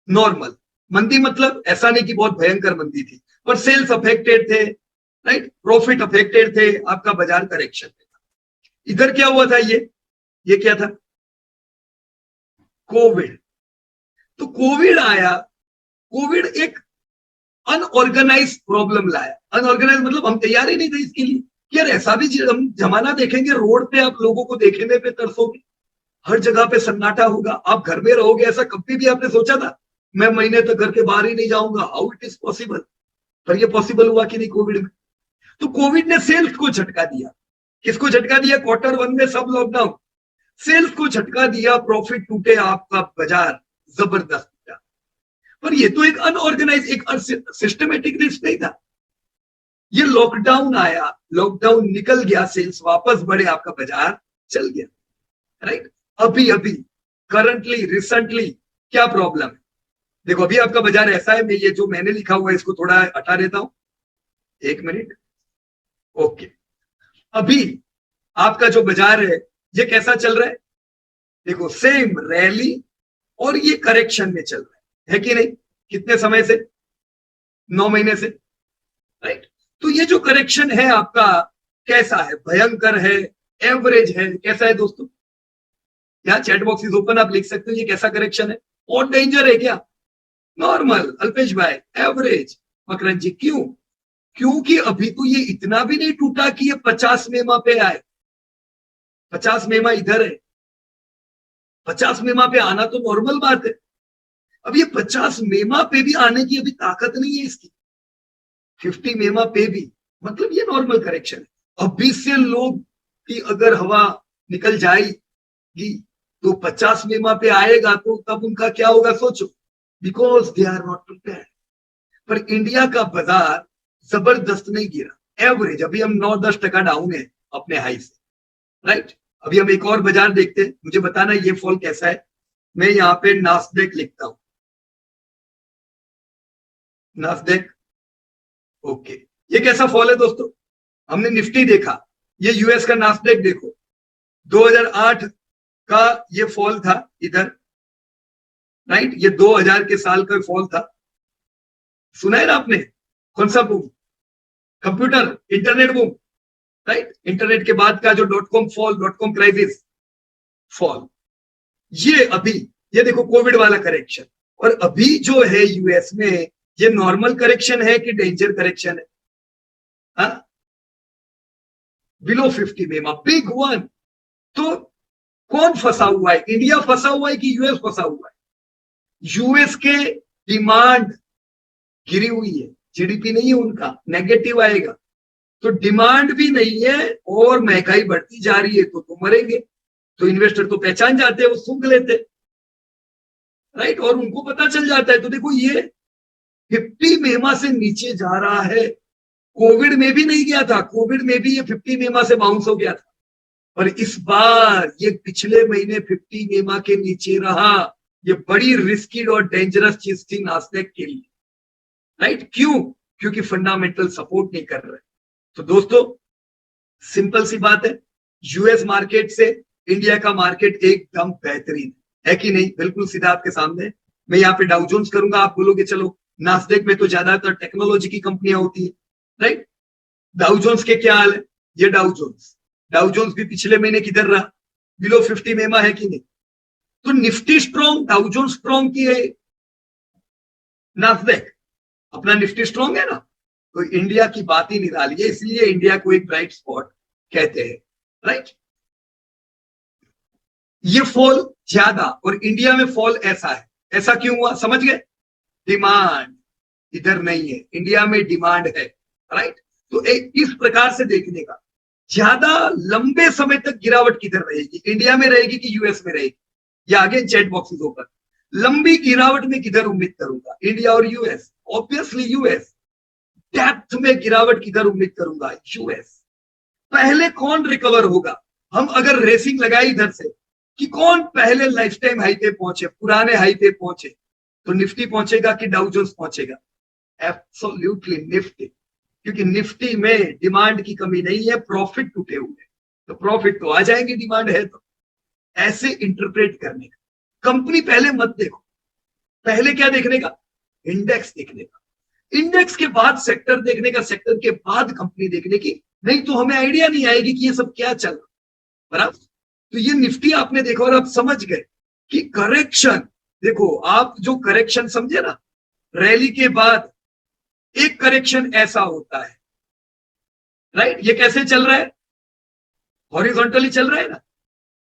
नॉर्मल मंदी, मतलब ऐसा नहीं कि बहुत भयंकर मंदी थी, पर सेल्स अफेक्टेड थे, राइट, प्रॉफिट अफेक्टेड थे, आपका बाजार करेक्शन में था। इधर क्या हुआ था, ये क्या था, कोविड। तो कोविड आया, कोविड एक अनऑर्गेनाइज प्रॉब्लम लाया। अनऑर्गेनाइज मतलब हम तैयार ही नहीं थे इसके लिए कि यार ऐसा भी हम जमाना देखेंगे, रोड पे आप लोगों को देखने पे तरसोगे, हर जगह पे सन्नाटा होगा, आप घर में रहोगे। ऐसा कभी भी आपने सोचा था मैं महीने तक घर के बाहर ही नहीं जाऊंगा? How it is possible? पर ये पॉसिबल हुआ कि नहीं कोविड में। तो कोविड ने सेल्स को झटका दिया। किसको झटका दिया? Q1 में सब लॉकडाउन, सेल्स को झटका दिया, प्रॉफिट टूटे, आपका बाजार जबरदस्त टूटा। पर ये तो एक अनऑर्गेनाइज, एक सिस्टमेटिक रिस्क नहीं था। ये लॉकडाउन आया, लॉकडाउन निकल गया, सेल्स वापस बढ़े, आपका बाजार चल गया, राइट। अभी अभी करंटली रिसेंटली क्या प्रॉब्लम है? देखो अभी आपका बाजार ऐसा है, मैं ये जो मैंने लिखा हुआ है इसको थोड़ा हटा देता हूं, 1 मिनट। ओके, अभी आपका जो बाजार है ये कैसा चल रहा है? देखो सेम रैली और ये करेक्शन में चल रहा है कि नहीं? कितने समय से? 9 महीने से, राइट। तो ये जो करेक्शन है आपका कैसा है? भयंकर है, एवरेज है, कैसा है दोस्तों? यहाँ चैट बॉक्स इज ओपन, आप लिख सकते हो ये कैसा करेक्शन है। और डेंजर है क्या? नॉर्मल अल्पेश भाई, एवरेज। मकरन जी क्यों? क्योंकि अभी तो ये इतना भी नहीं टूटा कि ये 50 मेमा पे आए। 50 मेमा इधर है, 50 मेमा पे आना तो नॉर्मल बात है। अब ये 50 मेमा पे भी आने की अभी ताकत नहीं है इसकी। 50 मेमा पे भी, मतलब ये नॉर्मल करेक्शन है। अभी से लोग की अगर हवा निकल जाएगी तो 50 मेमा पे आएगा, तो तब उनका क्या होगा सोचो, because they are not prepared. पर इंडिया का बाजार जबरदस्त नहीं गिरा, एवरेज। अभी हम 9-10% डाउन है अपने हाई से, राइट। अभी हम एक और बाजार देखते हैं, मुझे बताना ये फॉल कैसा है। मैं यहाँ पे नास्डेक लिखता हूं, नास्डेक। ओके, ये कैसा फॉल है दोस्तों? हमने निफ्टी देखा, ये यूएस का नास्डेक देखो, 2008 का ये फॉल था इधर, राइट। ये 2000 के साल का फॉल था। सुना है ना आपने? कौन सा boom? Computer internet boom, right. Internet के बाद का जो .com fall, .com crisis fall, ये अभी ये देखो कोविड वाला करेक्शन। और अभी जो है यूएस में ये नॉर्मल करेक्शन है कि डेंजर करेक्शन है? बिलो 50 मेमा, बिग वन। तो कौन फंसा हुआ है? इंडिया फंसा हुआ है कि यूएस फंसा हुआ है? यूएस के डिमांड गिरी हुई है, जीडीपी नहीं है उनका, नेगेटिव आएगा। तो डिमांड भी नहीं है और महंगाई बढ़ती जा रही है, तो मरेंगे। तो इन्वेस्टर तो पहचान जाते हैं, वो सूंघ लेते, राइट, और उनको पता चल जाता है। तो देखो ये 50 मेमा से नीचे जा रहा है। कोविड में भी नहीं गया था, कोविड में भी ये 50 मेमा से बाउंस हो गया था, पर इस बार ये पिछले महीने 50 मेमा के नीचे रहा। ये बड़ी रिस्की और डेंजरस चीज थी नास्डेक के लिए, राइट। क्यों? क्योंकि फंडामेंटल सपोर्ट नहीं कर रहे। तो दोस्तों सिंपल सी बात है, यूएस मार्केट से इंडिया का मार्केट एकदम बेहतरीन है कि नहीं? बिल्कुल सीधा आपके सामने। मैं यहाँ पे डाउ जोन्स करूंगा, आप बोलोगे चलो नास्डेक में तो ज्यादातर टेक्नोलॉजी की कंपनियां होती है, राइट। डाउ जोन्स के क्या हाल है? ये डाउ जोन्स भी पिछले महीने किधर रहा? बिलो 50 मेमा है कि नहीं? तो Nifty strong, Dow Jones strong की है, नास्डेक अपना निफ्टी स्ट्रॉन्ग है ना। तो इंडिया की बात ही निराली है, इसलिए इंडिया को एक ब्राइट स्पॉट कहते हैं, राइट। ये फॉल ज्यादा और इंडिया में फॉल ऐसा है, ऐसा क्यों हुआ? समझ गए? डिमांड इधर नहीं है, इंडिया में डिमांड है, राइट। तो एक इस प्रकार से देखने का, ज्यादा लंबे समय तक गिरावट किधर रहेगी? इंडिया में रहेगी कि यूएस में रहेगी? या आगे चैट बॉक्सेस ओपन। लंबी गिरावट में किधर उम्मीद करूंगा? इंडिया और यूएस? Obviously US. डेप्थ में गिरावट किधर उम्मीद करूंगा? यूएस। पहले कौन रिकवर होगा? हम अगर रेसिंग लगाए इधर से कि कौन पहले लाइफ टाइम हाई पे पहुंचे, पुराने हाई पे पहुंचे, तो निफ्टी पहुंचेगा कि डाउ जोन्स पहुंचेगा? एब्सोल्युटली निफ्टी, क्योंकि निफ्टी में डिमांड की कमी नहीं है, प्रॉफिट टूटे हुए, तो प्रॉफिट तो आ जाएंगे, डिमांड है तो। ऐसे इंटरप्रेट करने का। कंपनी पहले मत देखो, पहले क्या देखने का? इंडेक्स देखने का, इंडेक्स के बाद सेक्टर देखने का, सेक्टर के बाद कंपनी देखने की। नहीं तो हमें आइडिया नहीं आएगी कि ये सब क्या चल रहा, बराबर। तो ये निफ्टी आपने देखा और आप समझ गए कि करेक्शन, देखो आप जो करेक्शन समझे ना, रैली के बाद एक करेक्शन ऐसा होता है, राइट? ये कैसे चल रहा है? हॉरिजॉन्टली चल रहा है ना,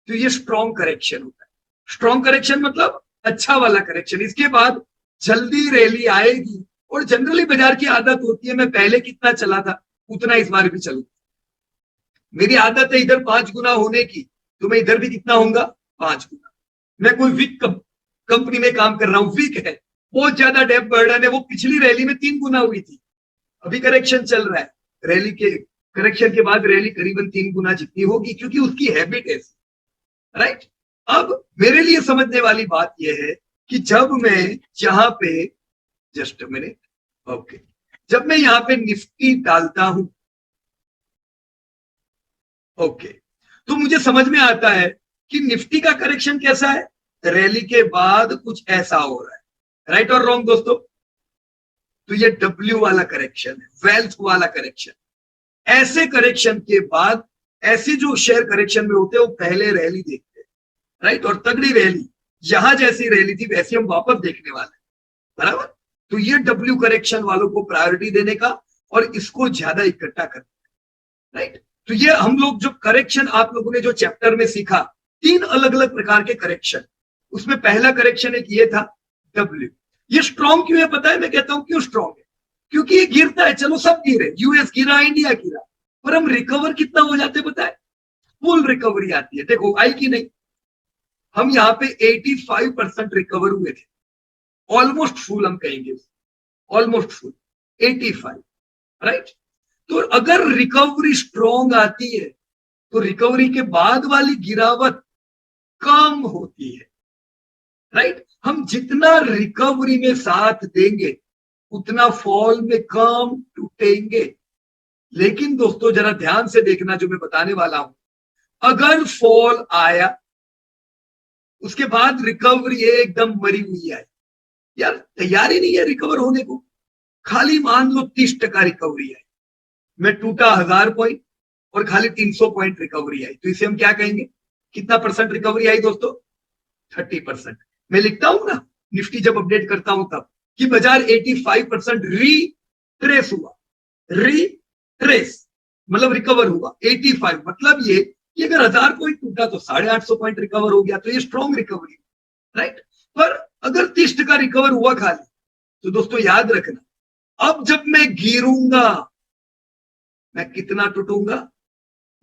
तो ये स्ट्रॉन्ग करेक्शन होता है। स्ट्रॉन्ग करेक्शन मतलब अच्छा वाला करेक्शन। इसके बाद जल्दी रैली आएगी, और जनरली बाजार की आदत होती है, मैं पहले कितना चला था उतना इस बार भी चलूंगा। मेरी आदत है इधर 5 गुना होने की, तो मैं इधर भी कितना होऊंगा? 5 गुना। मैं कोई वीक कंपनी में काम कर रहा हूं, वीक है, बहुत ज्यादा डेप बर्डन है, वो पिछली रैली में 3 गुना हुई थी, अभी करेक्शन चल रहा है, रैली के करेक्शन के बाद रैली करीबन 3 गुना जितनी होगी, क्योंकि उसकी हैबिट है, राइट? अब मेरे लिए समझने वाली बात यह है कि जब मैं यहां पे, जस्ट मिनट, ओके, जब मैं यहां पे निफ्टी डालता हूं, ओके, तो मुझे समझ में आता है कि निफ्टी का करेक्शन कैसा है? रैली के बाद कुछ ऐसा हो रहा है, राइट और रॉन्ग दोस्तों? तो ये डब्ल्यू वाला करेक्शन है, वेल्थ वाला करेक्शन। ऐसे करेक्शन के बाद, ऐसे जो शेयर करेक्शन में होते हैं, वो पहले रैली देखते हैं, राइट? और तगड़ी रैली, यहां जैसी रैली थी वैसी हम वापस देखने वाले हैं, बराबर? तो ये डब्ल्यू करेक्शन वालों को प्रायोरिटी देने का और इसको ज्यादा इकट्ठा करना, राइट? तो ये हम लोग जो करेक्शन आप लोगों ने जो चैप्टर में सीखा, 3 अलग अलग प्रकार के करेक्शन, उसमें पहला करेक्शन एक ये था, डब्ल्यू। ये स्ट्रॉन्ग क्यों है पता है? मैं कहता हूं क्यों स्ट्रॉन्ग है, क्योंकि ये गिरता है, चलो सब गिरे, यूएस गिरा, इंडिया गिरा, पर हम रिकवर कितना हो जाते पता है? फुल रिकवरी आती है। देखो आई कि नहीं, हम यहाँ पे 85% रिकवर हुए थे, ऑलमोस्ट फुल हम कहेंगे, ऑलमोस्ट फुल 85, राइट? तो अगर रिकवरी स्ट्रॉन्ग आती है तो रिकवरी के बाद वाली गिरावट कम होती है, राइट? हम जितना रिकवरी में साथ देंगे उतना फॉल में कम टूटेंगे। लेकिन दोस्तों जरा ध्यान से देखना जो मैं बताने वाला हूं, अगर फॉल आया उसके बाद रिकवरी एकदम मरी हुई है, यार तैयारी नहीं है रिकवर होने को, खाली मान लो 30% रिकवरी है, मैं टूटा 1000 पॉइंट और खाली 300 पॉइंट रिकवरी आई, तो इसे हम क्या कहेंगे? कितना परसेंट रिकवरी आई दोस्तों? 30%। मैं लिखता हूं ना निफ्टी जब अपडेट करता हूं तब कि बाजार 85% रीट्रेस हुआ, रीट्रेस मतलब रिकवर हुआ 85, मतलब ये कि अगर 1000 पॉइंट टूटा तो 850 पॉइंट रिकवर हो गया, तो ये स्ट्रॉन्ग रिकवरी, राइट? पर अगर 30% रिकवर हुआ खाली, तो दोस्तों याद रखना, अब जब मैं गिरूंगा मैं कितना टूटूंगा?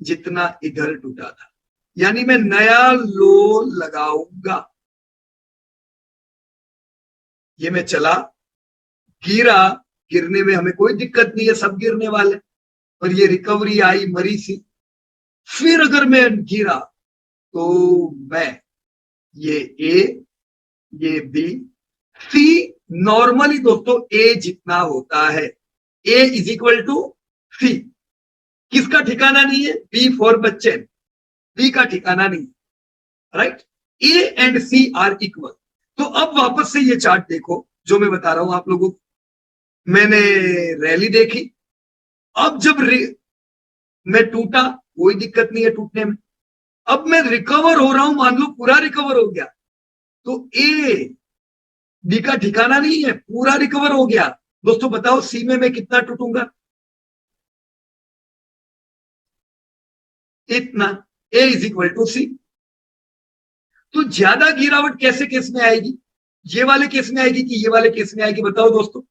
जितना इधर टूटा था, यानी मैं नया लो लगाऊंगा। ये मैं चला, गिरा, गिरने में हमें कोई दिक्कत नहीं है, सब गिरने वाले, पर ये रिकवरी आई मरी सी। फिर अगर मैं गिरा तो मैं ये ए, ये बी, सी, नॉर्मली दोस्तों ए जितना होता है, ए इज इक्वल टू सी, किसका ठिकाना नहीं है? बी फॉर बच्चे, बी का ठिकाना नहीं, right? A and C are equal. तो अब वापस से ये चार्ट देखो जो मैं बता रहा हूं आप लोगों को, मैंने रैली देखी, अब जब मैं टूटा, कोई दिक्कत नहीं है टूटने में, अब मैं रिकवर हो रहा हूं, मान लो पूरा रिकवर हो गया, तो ए बी का ठिकाना नहीं है, पूरा रिकवर हो गया। दोस्तों बताओ सी में मैं कितना टूटूंगा? इतना, ए इज इक्वल टू सी। तो ज्यादा गिरावट कैसे केस में आएगी? ये वाले केस में आएगी कि ये वाले केस में आएगी? बताओ दोस्तों।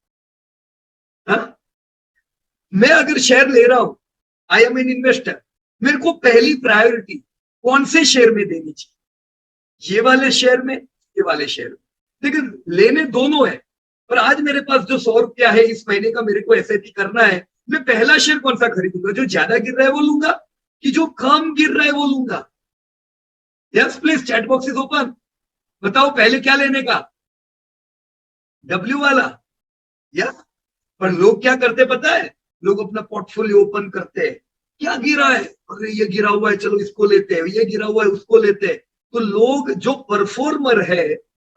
हाँ? मैं अगर शेयर ले रहा हूं, आई एम एन इन्वेस्टर, मेरे को पहली प्रायोरिटी कौन से शेयर में देनी चाहिए? ये वाले शेयर में, ये वाले शेयर में। लेकिन लेने दोनों है, पर आज मेरे पास जो 100 रुपया है, इस महीने का मेरे को एसआईपी करना है, मैं पहला शेयर कौन सा खरीदूंगा? जो ज्यादा गिर रहा है वो लूंगा कि जो कम गिर रहा है वो लूंगा? Yes please, chat box is open. बताओ पहले क्या लेने का? डब्ल्यू वाला? या? पर लोग क्या करते पता है? लोग अपना पोर्टफोलियो ओपन करते हैं, क्या गिरा है, अरे ये गिरा हुआ है चलो इसको लेते हैं, ये गिरा हुआ है उसको लेते हैं। तो लोग जो परफॉर्मर है,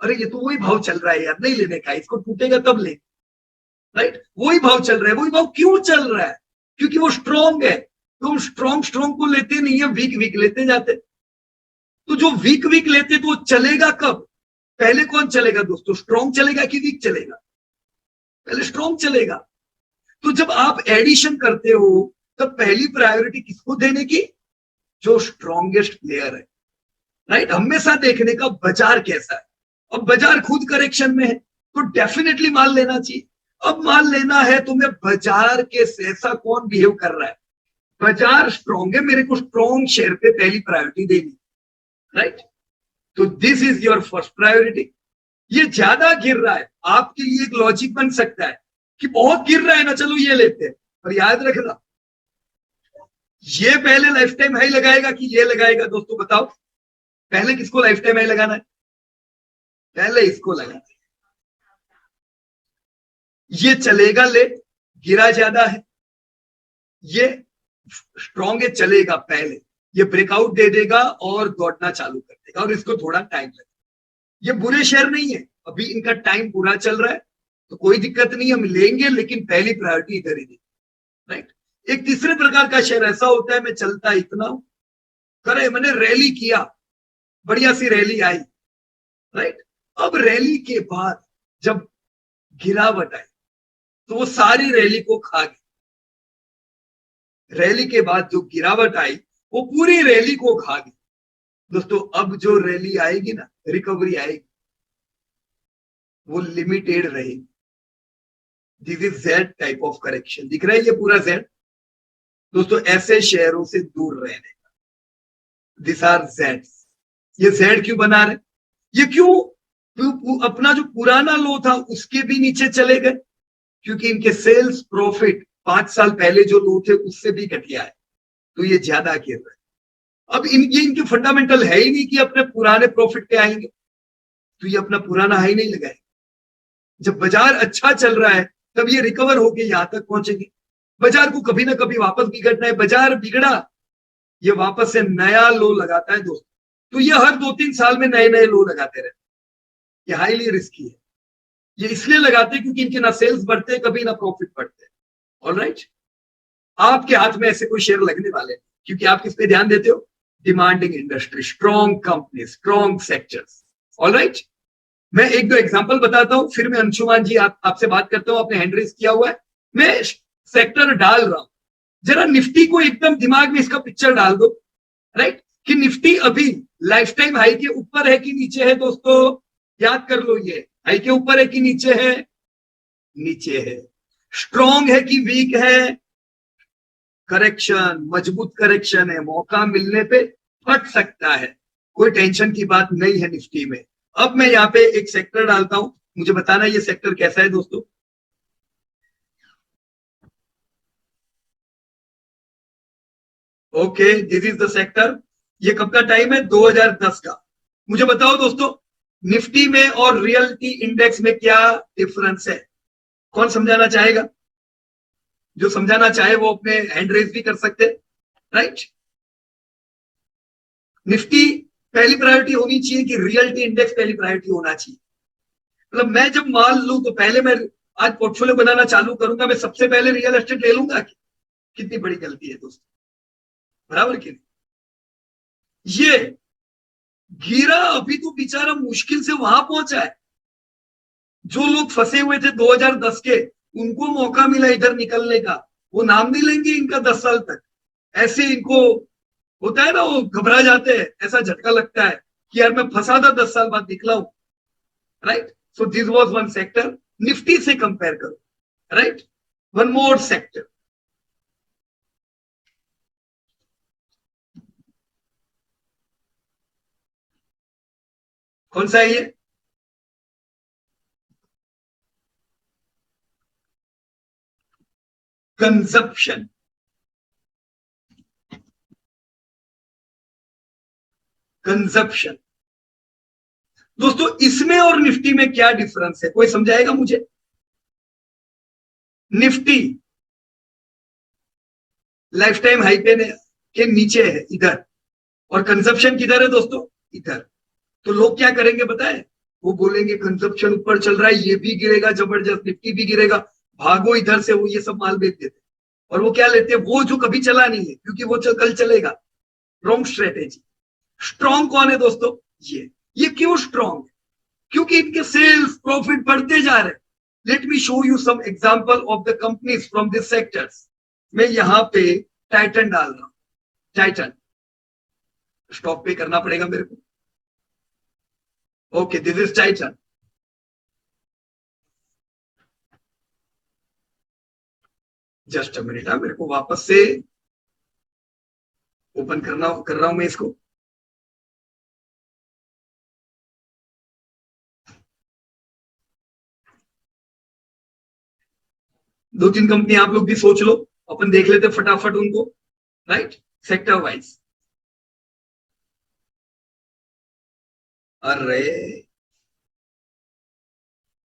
अरे ये तो वही भाव चल रहा है यार, नहीं लेने का, इसको टूटेगा तब ले। राइट, वही भाव चल रहा है। वही भाव क्यों चल रहा है? क्योंकि वो स्ट्रांग है। तो हम स्ट्रांग स्ट्रांग को लेते नहीं है, वीक वीक लेते जाते। तो जो वीक वीक लेते तो वो चलेगा कब? पहले कौन चलेगा दोस्तों? स्ट्रांग चलेगा कि वीक चलेगा? पहले स्ट्रांग चलेगा। तो जब आप एडिशन करते हो, तब पहली प्रायोरिटी किसको देने की? जो स्ट्रॉन्गेस्ट प्लेयर है। राइट, हमेशा देखने का बाजार कैसा है। अब बाजार खुद करेक्शन में है, तो डेफिनेटली माल लेना चाहिए। अब माल लेना है तुम्हें, बाजार के ऐसा कौन बिहेव कर रहा है? बाजार स्ट्रॉन्ग है, मेरे को स्ट्रॉन्ग शेयर पे पहली प्रायोरिटी देनी। राइट, तो this is your first priority. ये ज्यादा गिर रहा है, आपके लिए एक लॉजिक बन सकता है कि बहुत गिर रहा है ना, चलो ये लेते हैं। पर याद रखना, ये पहले लाइफ टाइम हाई लगाएगा कि ये लगाएगा? दोस्तों बताओ, पहले किसको लाइफ टाइम हाई लगाना है? पहले इसको लगाना है। ये चलेगा लेट, गिरा ज्यादा है, ये स्ट्रॉन्ग है, चलेगा पहले, ये ब्रेकआउट दे देगा और दौड़ना चालू कर देगा, और इसको थोड़ा टाइम लगेगा। ये बुरे शेयर नहीं है, अभी इनका टाइम पूरा चल रहा है, तो कोई दिक्कत नहीं, हम लेंगे, लेकिन पहली प्रायोरिटी इधर ही देंगे। राइट। एक तीसरे प्रकार का शेयर ऐसा होता है, मैं चलता इतना हूं, करे मैंने रैली किया, बढ़िया सी रैली आई। राइट, अब रैली के बाद जब गिरावट आई, तो वो सारी रैली को खा गई। रैली के बाद जो गिरावट आई, वो पूरी रैली को खा गई। दोस्तों अब जो रैली आएगी ना, रिकवरी आएगी, वो लिमिटेड रहेगी। This is Z type of correction, दिख रहा है ये पूरा जेड? दोस्तों ऐसे शेयरों से दूर रहने का, दिस आर जेड। ये जेड क्यों बना रहे? ये क्यों? अपना जो पुराना लो था उसके भी नीचे चले गए, क्योंकि इनके सेल्स प्रॉफिट 5 साल पहले जो लो थे उससे भी घटिया है, तो ये ज्यादा गिर रहे हैं। अब ये इनके फंडामेंटल है ही नहीं कि अपने पुराने प्रॉफिट पे आएंगे, तो ये अपना पुराना हाई नहीं लगाएंगे। जब बाजार अच्छा चल रहा है, तब ये रिकवर होके यहां तक पहुंचेंगे। बाजार को कभी ना कभी वापस बिगड़ना है, बाजार बिगड़ा, ये वापस से नया लो लगाता है दोस्तों। तो ये हर 2-3 साल में नए नए लो लगाते रहते हैं। ये हाईली रिस्की है। ये इसलिए लगाते हैं क्योंकि इनके ना सेल्स बढ़ते हैं कभी, ना प्रॉफिट बढ़ते हैं। ऑलराइट, आपके हाथ में ऐसे कोई शेयर लगने वाले हैं, क्योंकि आप किस पे ध्यान देते हो? Demanding industry, strong company, strong sectors. Alright, मैं एक दो एग्जांपल बताता हूं, फिर मैं अंशुमान जी आपसे बात करता हूं। आपने हैंड रेज किया हुआ है, मैं सेक्टर डाल रहा हूं। जरा निफ्टी को एकदम दिमाग में इसका पिक्चर डाल दो। राइट, कि निफ्टी अभी लाइफ टाइम हाई के ऊपर है कि नीचे है दोस्तों? याद कर लो, ये हाई के ऊपर है कि नीचे है? नीचे है। स्ट्रॉन्ग है कि वीक है? करेक्शन, मजबूत करेक्शन है, मौका मिलने पे फट सकता है, कोई टेंशन की बात नहीं है निफ्टी में। अब मैं यहाँ पे एक सेक्टर डालता हूं, मुझे बताना ये सेक्टर कैसा है दोस्तों। Okay, this is the sector. ये कब का टाइम है? 2010 का। मुझे बताओ दोस्तों, निफ्टी में और रियलिटी इंडेक्स में क्या डिफरेंस है? कौन समझाना चाहेगा? जो समझाना चाहे वो अपने हैंड रेज भी कर सकते। राइट, निफ्टी पहली प्रायोरिटी होनी चाहिए कि रियलिटी इंडेक्स पहली प्रायोरिटी होना चाहिए? मतलब मैं जब माल लूं तो पहले मैं आज पोर्टफोलियो बनाना चालू करूंगा, मैं सबसे पहले रियल एस्टेट ले लूंगा? कितनी बड़ी गलती है दोस्तों, बराबर की नहीं? ये गिरा अभी तो बेचारा मुश्किल से वहां पहुंचा है। जो लोग फंसे हुए थे 2010 के, उनको मौका मिला इधर निकलने का। वो नाम नहीं लेंगे इनका 10 साल तक। ऐसे इनको होता है ना, वो घबरा जाते हैं, ऐसा झटका लगता है कि यार मैं फंसा था 10 साल बाद निकला हूं। Right, so this was one sector, Nifty से कंपेयर करो। राइट, वन मोर सेक्टर, कौन सा है ये? कंजप्शन। कंजप्शन दोस्तों, इसमें और निफ्टी में क्या डिफरेंस है, कोई समझाएगा मुझे? निफ्टी लाइफ टाइम हाई पे के नीचे है इधर, और कंजप्शन किधर है दोस्तों? इधर। तो लोग क्या करेंगे बताए? वो बोलेंगे कंजप्शन ऊपर चल रहा है, ये भी गिरेगा जबरदस्त, निफ्टी भी गिरेगा, भागो इधर से, वो ये सब माल बेच देते। और वो क्या लेते हैं? वो जो कभी चला नहीं है, क्योंकि वो कल चलेगा। Wrong strategy. स्ट्रॉन्ग कौन है दोस्तों? ये क्यों स्ट्रॉन्ग है? क्योंकि इनके सेल्स प्रॉफिट बढ़ते जा रहे हैं। Let me show you some example of the companies from this sectors. मैं यहां पे टाइटन डाल रहा हूं। टाइटन स्टॉप पे करना पड़ेगा मेरे को। Okay, this is Titan. Just a minute, मेरे को वापस से ओपन करना कर रहा हूं मैं इसको। दो तीन कंपनी आप लोग भी सोच लो, अपन देख लेते फटाफट उनको। Right, sector wise. अरे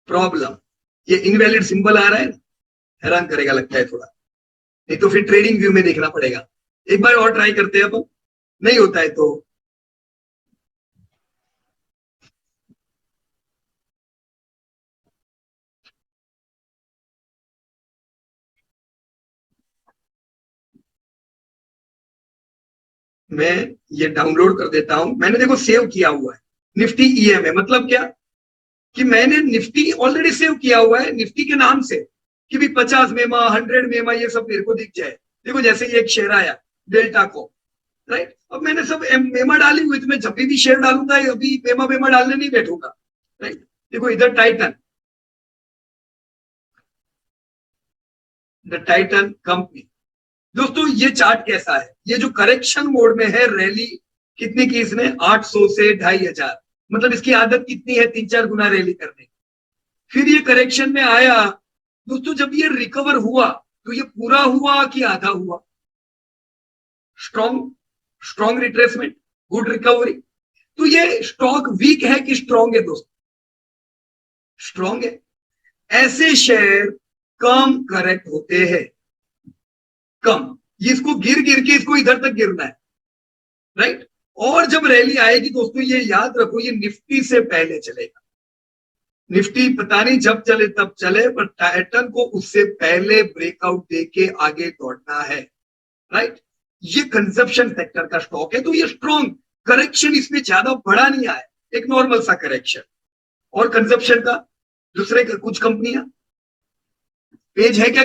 प्रॉब्लम, ये इनवैलिड सिंबल आ रहा है, हैरान करेगा लगता है थोड़ा। नहीं तो फिर ट्रेडिंग व्यू में देखना पड़ेगा। एक बार और ट्राई करते हैं अपन, नहीं होता है तो। मैं ये डाउनलोड कर देता हूं, मैंने देखो सेव किया हुआ है। निफ्टी ईएम है, मतलब क्या? कि मैंने निफ्टी ऑलरेडी सेव किया हुआ है निफ्टी के नाम से, कि भी 50 मेमा 100 मेमा ये सब मेरे को दिख जाए। देखो जैसे ये एक शेयर आया डेल्टा को, राइट, अब मैंने सब मेमा डाली हुई, तो मैं जब भी शेयर डालूंगा अभी मेमा मेमा डालने नहीं बैठूंगा। राइट, देखो इधर टाइटन, द टाइटन कंपनी। दोस्तों ये चार्ट कैसा है? ये जो करेक्शन मोड में है, रैली कितनी की इसने? 800 से 2500। मतलब इसकी आदत कितनी है? 3-4 गुना रैली करने। फिर ये करेक्शन में आया दोस्तों, जब ये रिकवर हुआ तो ये पूरा हुआ कि आधा हुआ? Strong, strong retracement, good recovery. तो ये स्टॉक वीक है कि स्ट्रॉन्ग है दोस्तों? स्ट्रॉन्ग है। ऐसे शेयर कम करेक्ट होते हैं, कम। ये इसको गिर गिर के इसको इधर तक गिरना है, राइट। और जब रैली आएगी दोस्तों, ये याद रखो, ये निफ्टी से पहले चलेगा। निफ्टी पता नहीं जब चले तब चले, पर टाइटन को उससे पहले ब्रेकआउट देके आगे दौड़ना है, राइट। ये कंजप्शन सेक्टर का स्टॉक है, तो ये स्ट्रॉन्ग। करेक्शन इसमें ज्यादा बड़ा नहीं आया, एक नॉर्मल सा करेक्शन। और कंजप्शन का दूसरे का कुछ कंपनियां, पेज है क्या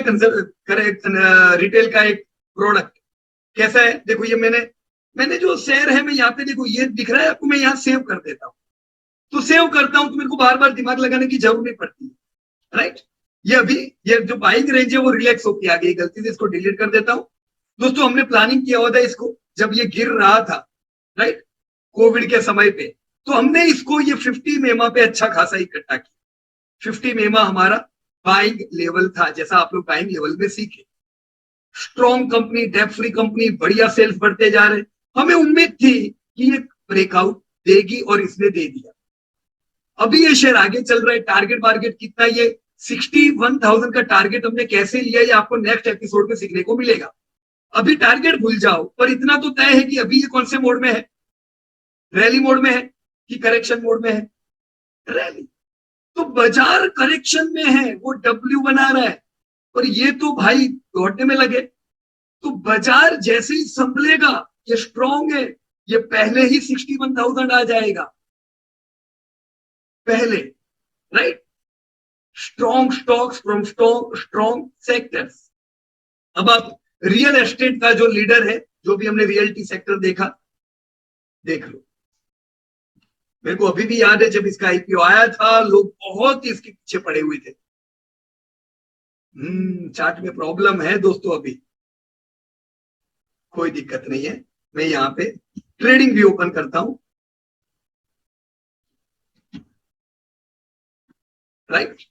रिटेल का एक प्रोडक्ट कैसा है? देखो ये मैंने मैंने जो शेयर है, मैं यहाँ पे देखो ये दिख रहा है आपको, मैं यहाँ सेव कर देता हूँ। तो सेव करता हूं तो मेरे को बार बार दिमाग लगाने की जरूरत नहीं पड़ती, राइट। ये अभी, ये जो बाइंग रेंज है वो रिलैक्स होकर आ गई, गलती से इसको डिलीट कर देता हूं। दोस्तों हमने प्लानिंग किया हुआ था इसको, जब ये गिर रहा था, राइट, कोविड के समय पे, तो हमने इसको ये 50 मेमा पे अच्छा खासा इकट्ठा किया। 50 मेमा हमारा बाइंग लेवल था, जैसा आप लोग बाइंग लेवल में सीखे। Strong company, debt free company, बढ़िया सेल्स बढ़ते जा रहे। हमें उम्मीद थी कि ये ब्रेकआउट देगी, और इसने दे दिया। अभी ये शेयर आगे चल रहा है। टारगेट मार्केट कितना? ये 61,000 का टारगेट हमने कैसे लिया, ये आपको नेक्स्ट एपिसोड में सीखने को मिलेगा। अभी टारगेट भूल जाओ, पर इतना तो तय है कि अभी ये कौन से मोड में है? रैली मोड में है कि करेक्शन मोड में है? रैली। तो बाजार करेक्शन में है, वो डब्ल्यू बना रहा है, और ये तो भाई दौड़ने में लगे। तो बाजार जैसे ही संभलेगा, ये स्ट्रॉन्ग है, ये पहले ही 61,000 आ जाएगा, पहले, right. Strong stocks from strong sectors. अब आप रियल एस्टेट का जो लीडर है, जो भी हमने रियलिटी सेक्टर देखा, देख लो। मेरे को अभी भी याद है जब इसका आईपीओ आया था, लोग बहुत ही इसके पीछे पड़े हुए थे। चार्ट में प्रॉब्लम है दोस्तों अभी, कोई दिक्कत नहीं है। मैं यहाँ पे ट्रेडिंग भी ओपन करता हूं, राइट।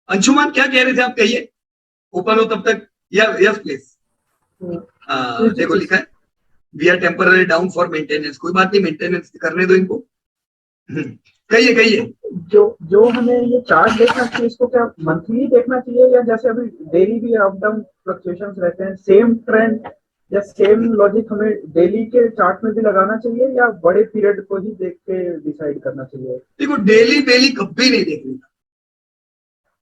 अंशुमान क्या कह रहे थे आप, कहिए, ओपन हो तब तक। Yes please. देखो लिखा है we are temporary down for maintenance, कोई बात नहीं, मेंटेनेंस करने दो इनको। कहिए कहिए। जो जो हमें ये चार्ट देखना चाहिए, इसको क्या मंथली देखना चाहिए या जैसे अभी डेली भी अप डाउन फ्लक्चुएशंस रहते हैं, सेम ट्रेंड या सेम लॉजिक हमें डेली के चार्ट में भी लगाना चाहिए या बड़े पीरियड को ही देख के डिसाइड करना चाहिए? देखो डेली डेली कभी नहीं देखने का,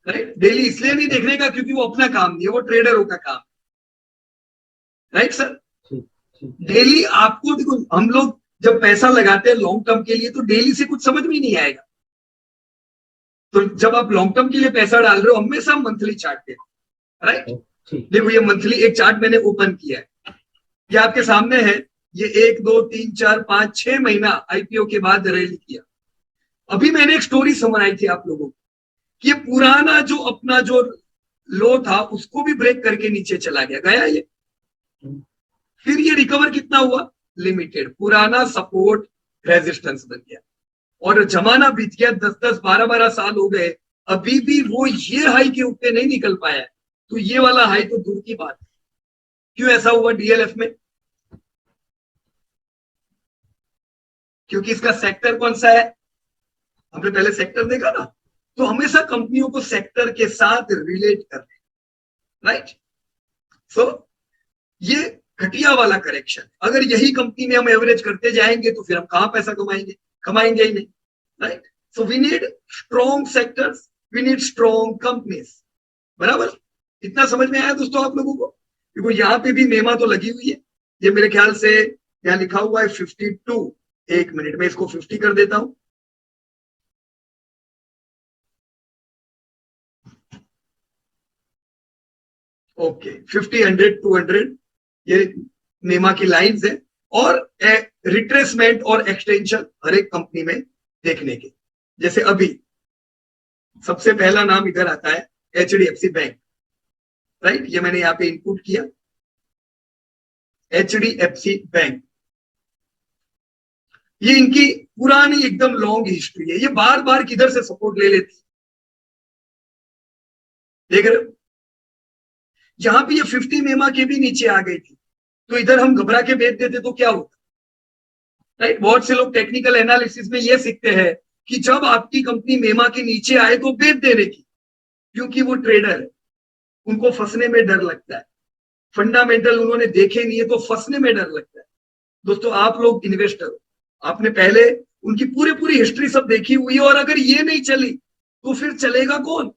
राइट। डेली इसलिए नहीं देखने का क्योंकि वो अपना काम नहीं है, वो ट्रेडरों का काम, राइट सर। डेली आपको देखो, हम लोग जब पैसा लगाते हैं लॉन्ग टर्म के लिए तो डेली से कुछ समझ में ही नहीं आएगा। तो जब आप लॉन्ग टर्म के लिए पैसा डाल रहे हो हमेशा मंथली चार्ट पे, राइट। देखो ये मंथली एक चार्ट मैंने ओपन किया है, ये आपके सामने है। ये 1 2 3 4 5 6 महीना आईपीओ के बाद रैली किया। अभी मैंने एक स्टोरी सुनाई थी आप लोगों को कि ये पुराना जो अपना जो लो था उसको भी ब्रेक करके नीचे चला गया ये। फिर ये रिकवर कितना हुआ, लिमिटेड। पुराना सपोर्ट रेजिस्टेंस बन गया और जमाना बीत गया, 10 10 12 12 साल हो गए, अभी भी वो ये हाई के ऊपर नहीं निकल पाया है। तो ये वाला हाई तो दूर की बात है। क्यों ऐसा हुआ डीएलएफ में? क्योंकि इसका सेक्टर कौन सा है, हमने पहले सेक्टर देखा ना। तो हमेशा कंपनियों को सेक्टर के साथ रिलेट करने, राइट। सो ये घटिया वाला करेक्शन, अगर यही कंपनी में हम एवरेज करते जाएंगे तो फिर हम कहां पैसा कमाएंगे, कमाएंगे ही नहीं, right. So we need strong sectors, we need strong companies, बराबर। इतना समझ में आया दोस्तों आप लोगों को? देखो यहाँ पे भी मेमा तो लगी हुई है, ये मेरे ख्याल से यहाँ लिखा हुआ है 52। एक मिनट में इसको 50 कर देता हूं। ओके 50 100 200 ये मेमा की लाइंस है। और रिट्रेसमेंट और एक्सटेंशन हर एक कंपनी में देखने के, जैसे अभी सबसे पहला नाम इधर आता है एचडीएफसी बैंक, राइट। ये मैंने यहाँ पे इनपुट किया एचडीएफसी बैंक। ये इनकी पुरानी एकदम लॉन्ग हिस्ट्री है, ये बार बार किधर से सपोर्ट ले लेती, देख रहे हो। यहां भी ये 50 मेमा के भी नीचे आ गई थी, तो इधर हम घबरा के बेच देते तो क्या होता, राइट। बहुत से लोग टेक्निकल एनालिसिस में ये सीखते हैं कि जब आपकी कंपनी मेमा के नीचे आए तो बेच देने की, क्योंकि वो ट्रेडर है, उनको फंसने में डर लगता है। फंडामेंटल उन्होंने देखे नहीं है तो फंसने में डर लगता है। दोस्तों आप लोग इन्वेस्टर हो, आपने पहले उनकी पूरी पूरी हिस्ट्री सब देखी हुई है, और अगर ये नहीं चली तो फिर चलेगा कौन?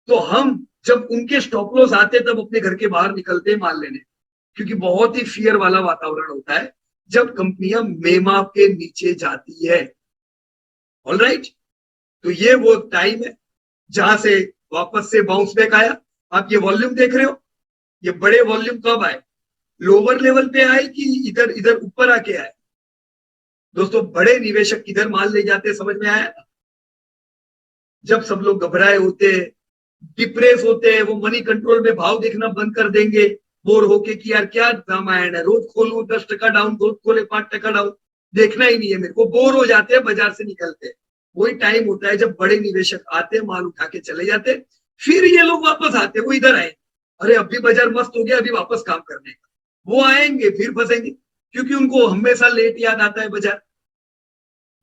तो हम जब उनके स्टॉप लॉस आते तब अपने घर के बाहर निकलते माल लेने, क्योंकि बहुत ही फियर वाला वातावरण होता है जब कंपनियां मेमा के नीचे जाती है, ऑलराइट। तो ये वो टाइम है जहां से वापस से बाउंस बैक आया। आप ये वॉल्यूम देख रहे हो, ये बड़े वॉल्यूम कब आए, लोअर लेवल पे आए कि इधर इधर ऊपर आके आए? दोस्तों बड़े निवेशक किधर माल ले जाते समझ में आया? जब सब लोग घबराए होते, डिप्रेस होते हैं, वो मनी कंट्रोल में भाव देखना बंद कर देंगे, बोर होके कि यार क्या रामायण है, रोज खोलू 10% डाउन, रोज खोले 5% डाउन, देखना ही नहीं है मेरे को, बोर हो जाते हैं, बाजार से निकलते हैं। वही टाइम होता है जब बड़े निवेशक आते, माल उठा के चले जाते, फिर ये लोग वापस आते, वो इधर आए, अरे अभी बाजार मस्त हो गया, अभी वापस काम करने का। वो आएंगे फिर फंसेंगे, क्योंकि उनको हमेशा लेट याद आता है बाजार।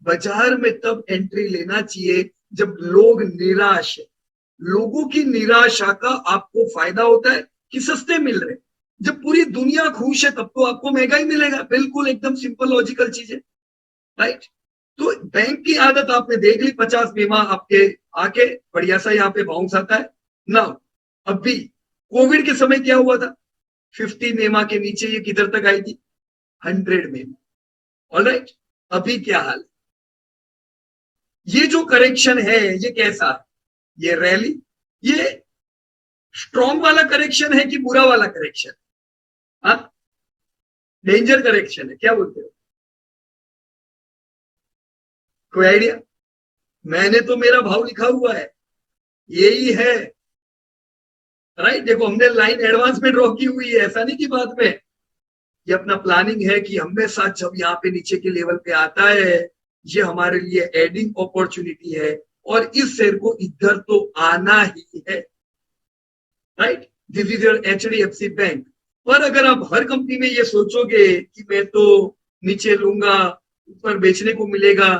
बाजार में तब एंट्री लेना चाहिए जब लोग निराश है। लोगों की निराशा का आपको फायदा होता है कि सस्ते मिल रहे। जब पूरी दुनिया खुश है तब तो आपको महंगा ही मिलेगा, बिल्कुल एकदम सिंपल लॉजिकल चीज है, राइट। तो बैंक की आदत आपने देख ली, 50 बीमा आपके आके बढ़िया सा यहाँ पे बाउंस आता है ना। अभी कोविड के समय क्या हुआ था, 50 मेमा के नीचे ये किधर तक आई थी, 100 मेमा, ऑलराइट। अभी क्या हाल है, ये जो करेक्शन है ये कैसा है, ये रैली, ये स्ट्रॉन्ग वाला करेक्शन है कि बुरा वाला करेक्शन? हाँ, डेंजर करेक्शन है, क्या बोलते हो, कोई आइडिया? मैंने तो मेरा भाव लिखा हुआ है, यही है, राइट। देखो हमने लाइन एडवांस में ड्रॉ की हुई है, ऐसा नहीं कि बाद में। ये अपना प्लानिंग है कि हमेशा जब यहाँ पे नीचे के लेवल पे आता है ये हमारे लिए एडिंग अपॉर्चुनिटी है, और इस शेयर को इधर तो आना ही है, right. This is your HDFC bank. पर अगर आप हर कंपनी में ये सोचोगे कि मैं तो नीचे लूंगा, ऊपर बेचने को मिलेगा,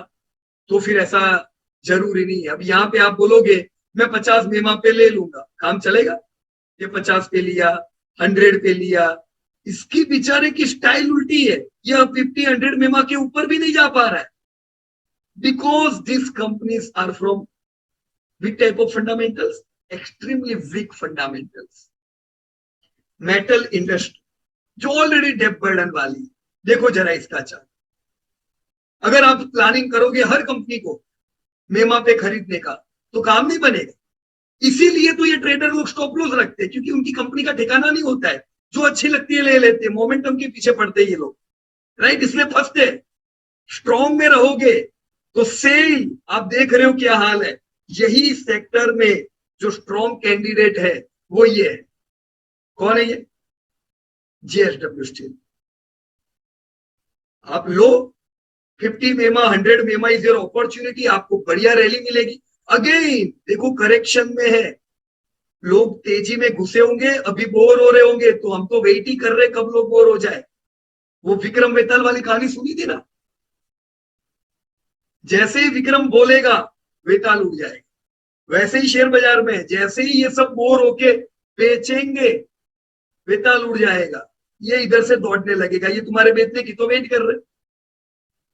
तो फिर ऐसा जरूरी नहीं है। अब यहाँ पे आप बोलोगे मैं 50 मेमा पे ले लूंगा, काम चलेगा? ये 50 पे लिया, 100 पे लिया, इसकी बेचारे की स्टाइल उल्टी है। यह 50-100 मेमा के ऊपर भी नहीं जा पा रहा है, because this companies are from which type of fundamentals, extremely weak fundamentals. Metal industry जो ऑलरेडी डेप बर्डन वाली, देखो जरा इसका चार्ट। अगर आप प्लानिंग करोगे हर कंपनी को मेमा पे खरीदने का, तो काम नहीं बनेगा। इसीलिए तो ये ट्रेडर लोग स्टॉप लॉस रखते हैं, क्योंकि उनकी कंपनी का ठिकाना नहीं होता है। जो अच्छी लगती है ले लेते हैं, मोमेंटम के पीछे पड़ते हैं ये लोग, राइट, इसलिए फंसते हैं। स्ट्रॉन्ग में रहोगे तो सेल, आप देख रहे हो क्या हाल है। यही सेक्टर में जो स्ट्रॉन्ग कैंडिडेट है वो ये है। कौन है ये? JSW steel. आप लो 50 मेमा, 100 मेमा इज योर अपॉर्चुनिटी, आपको बढ़िया रैली मिलेगी। अगेन देखो करेक्शन में है, लोग तेजी में घुसे होंगे, अभी बोर हो रहे होंगे, तो हम तो वेट ही कर रहे कब लोग बोर हो जाए। वो विक्रम बेताल वाली कहानी सुनी थी ना, जैसे ही विक्रम बोलेगा बेताल उड़ जाएगा। वैसे ही शेयर बाजार में जैसे ही ये सब बोर होके बेचेंगे, बेताल उड़ जाएगा, ये इधर से दौड़ने लगेगा। ये तुम्हारे बेचने की तो वेट कर रहे,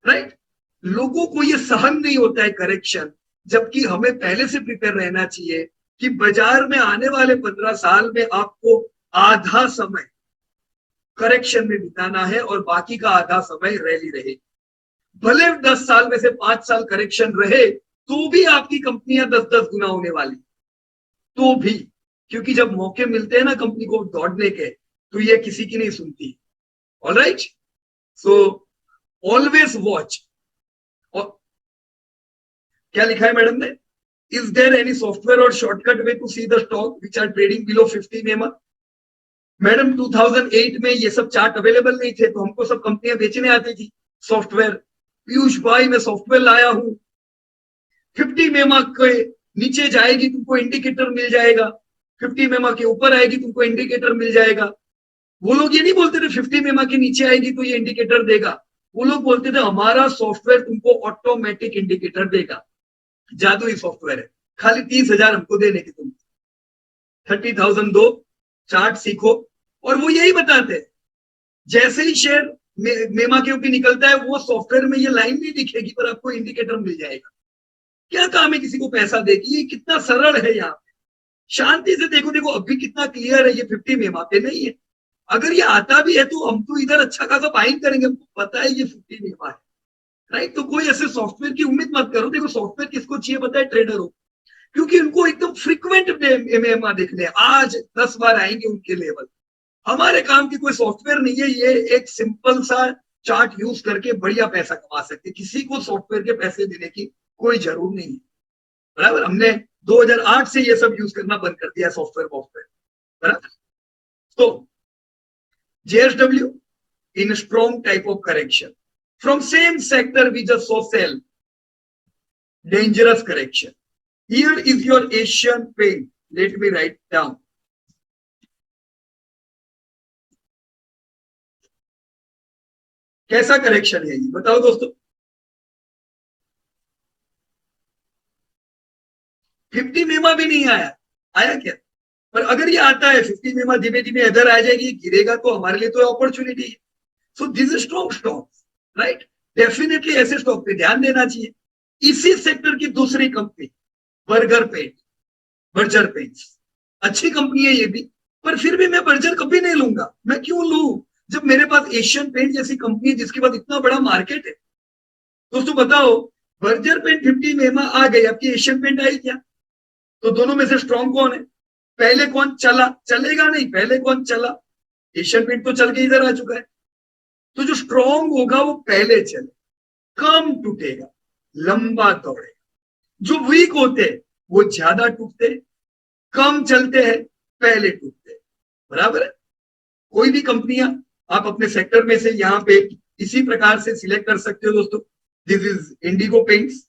राइट। लोगों को ये सहन नहीं होता है करेक्शन, जबकि हमें पहले से प्रिपेयर रहना चाहिए कि बाजार में आने वाले 15 साल में आपको आधा समय करेक्शन में बिताना है और बाकी का आधा समय रैली रहे। भले 10 साल में से 5 साल करेक्शन रहे, तो भी आपकी कंपनियां 10-10 गुना होने वाली, तो भी, क्योंकि जब मौके मिलते हैं ना कंपनी को दौड़ने के, तो ये किसी की नहीं सुनती। Alright, so always watch. क्या लिखा है मैडम ने? इज देयर एनी सॉफ्टवेयर और shortcut way to see the stock which are trading below 50 मेमा? मैडम 2008 में ये सब चार्ट अवेलेबल नहीं थे, तो हमको सब कंपनियां बेचने आती थी सॉफ्टवेयर। पीयूष भाई मैं सॉफ्टवेयर लाया हूं, 50 मेमा के नीचे जाएगी तुमको इंडिकेटर मिल जाएगा, 50 मेमा के ऊपर आएगी तुमको इंडिकेटर मिल जाएगा। वो लोग ये नहीं बोलते थे 50 मेमा के नीचे आएगी तो ये इंडिकेटर देगा, वो लोग बोलते थे हमारा सॉफ्टवेयर तुमको ऑटोमेटिक इंडिकेटर देगा। जादुई सॉफ्टवेयर है, खाली 30,000 हमको देने की, तुम 30,000 दो, चार्ट सीखो। और वो यही बताते हैं, जैसे ही शेयर मेमा के ऊपर निकलता है, वो सॉफ्टवेयर में ये लाइन नहीं दिखेगी पर आपको इंडिकेटर मिल जाएगा। क्या काम है किसी को पैसा देगी? ये कितना सरल है। यहाँ पे शांति से देखो, देखो अभी कितना क्लियर है, ये 50 मेमा पे नहीं है। अगर ये आता भी है तो हम तो इधर अच्छा खासा बाइंग करेंगे, हमको पता है ये 50 मेमा है, राइट। तो कोई ऐसे सॉफ्टवेयर की उम्मीद मत करो। देखो सॉफ्टवेयर किसको चाहिए पता है? ट्रेडर हो, क्योंकि उनको एकदम फ्रीक्वेंट मेमा देखने, आज 10 बार आएंगे उनके लेवल। हमारे काम की कोई सॉफ्टवेयर नहीं है, ये एक सिंपल सा चार्ट यूज करके बढ़िया पैसा कमा सकते। किसी को सॉफ्टवेयर के पैसे देने की कोई जरूरत नहीं है, बराबर। हमने 2008 से ये सब यूज करना बंद कर दिया सॉफ्टवेयर वॉफ्टवेयर, बराबर। तो JSW in strong type of correction from same sector we just saw sell, dangerous correction. Here is your Asian Paint, let me write down. कैसा करेक्शन है ये बताओ दोस्तों? 50 मेमा भी नहीं आया, आया क्या? पर अगर ये आता है 50 मेमा धीमे धीमे इधर आ जाएगी, गिरेगा तो हमारे लिए तो अपॉर्चुनिटी है। So this is strong stock, right. Definitely ऐसे स्टॉक पे ध्यान देना चाहिए। इसी सेक्टर की दूसरी company Berger paint, Berger paints, अच्छी कंपनी है ये भी, पर फिर भी मैं बर्जर कभी नहीं लूंगा। मैं क्यों लूं जब मेरे पास एशियन पेंट जैसी कंपनी है जिसके पास इतना बड़ा मार्केट है। दोस्तों बताओ, बर्जर पेंट 50 मेमा आ गई, आपकी एशियन पेंट आई क्या? तो दोनों में से स्ट्रॉन्ग कौन है? पहले कौन चला? चलेगा नहीं, पहले कौन चला? एशियन पेंट तो चल के इधर आ चुका है। तो जो स्ट्रॉन्ग होगा वो पहले चले, कम टूटेगा, लंबा दौड़ेगा। जो वीक होते हैं वो ज्यादा टूटते, कम चलते हैं, पहले टूटते, बराबर है। कोई भी कंपनियां आप अपने सेक्टर में से यहाँ पे इसी प्रकार से सिलेक्ट कर सकते हो दोस्तों। दिस इज इंडिगो पेंट्स,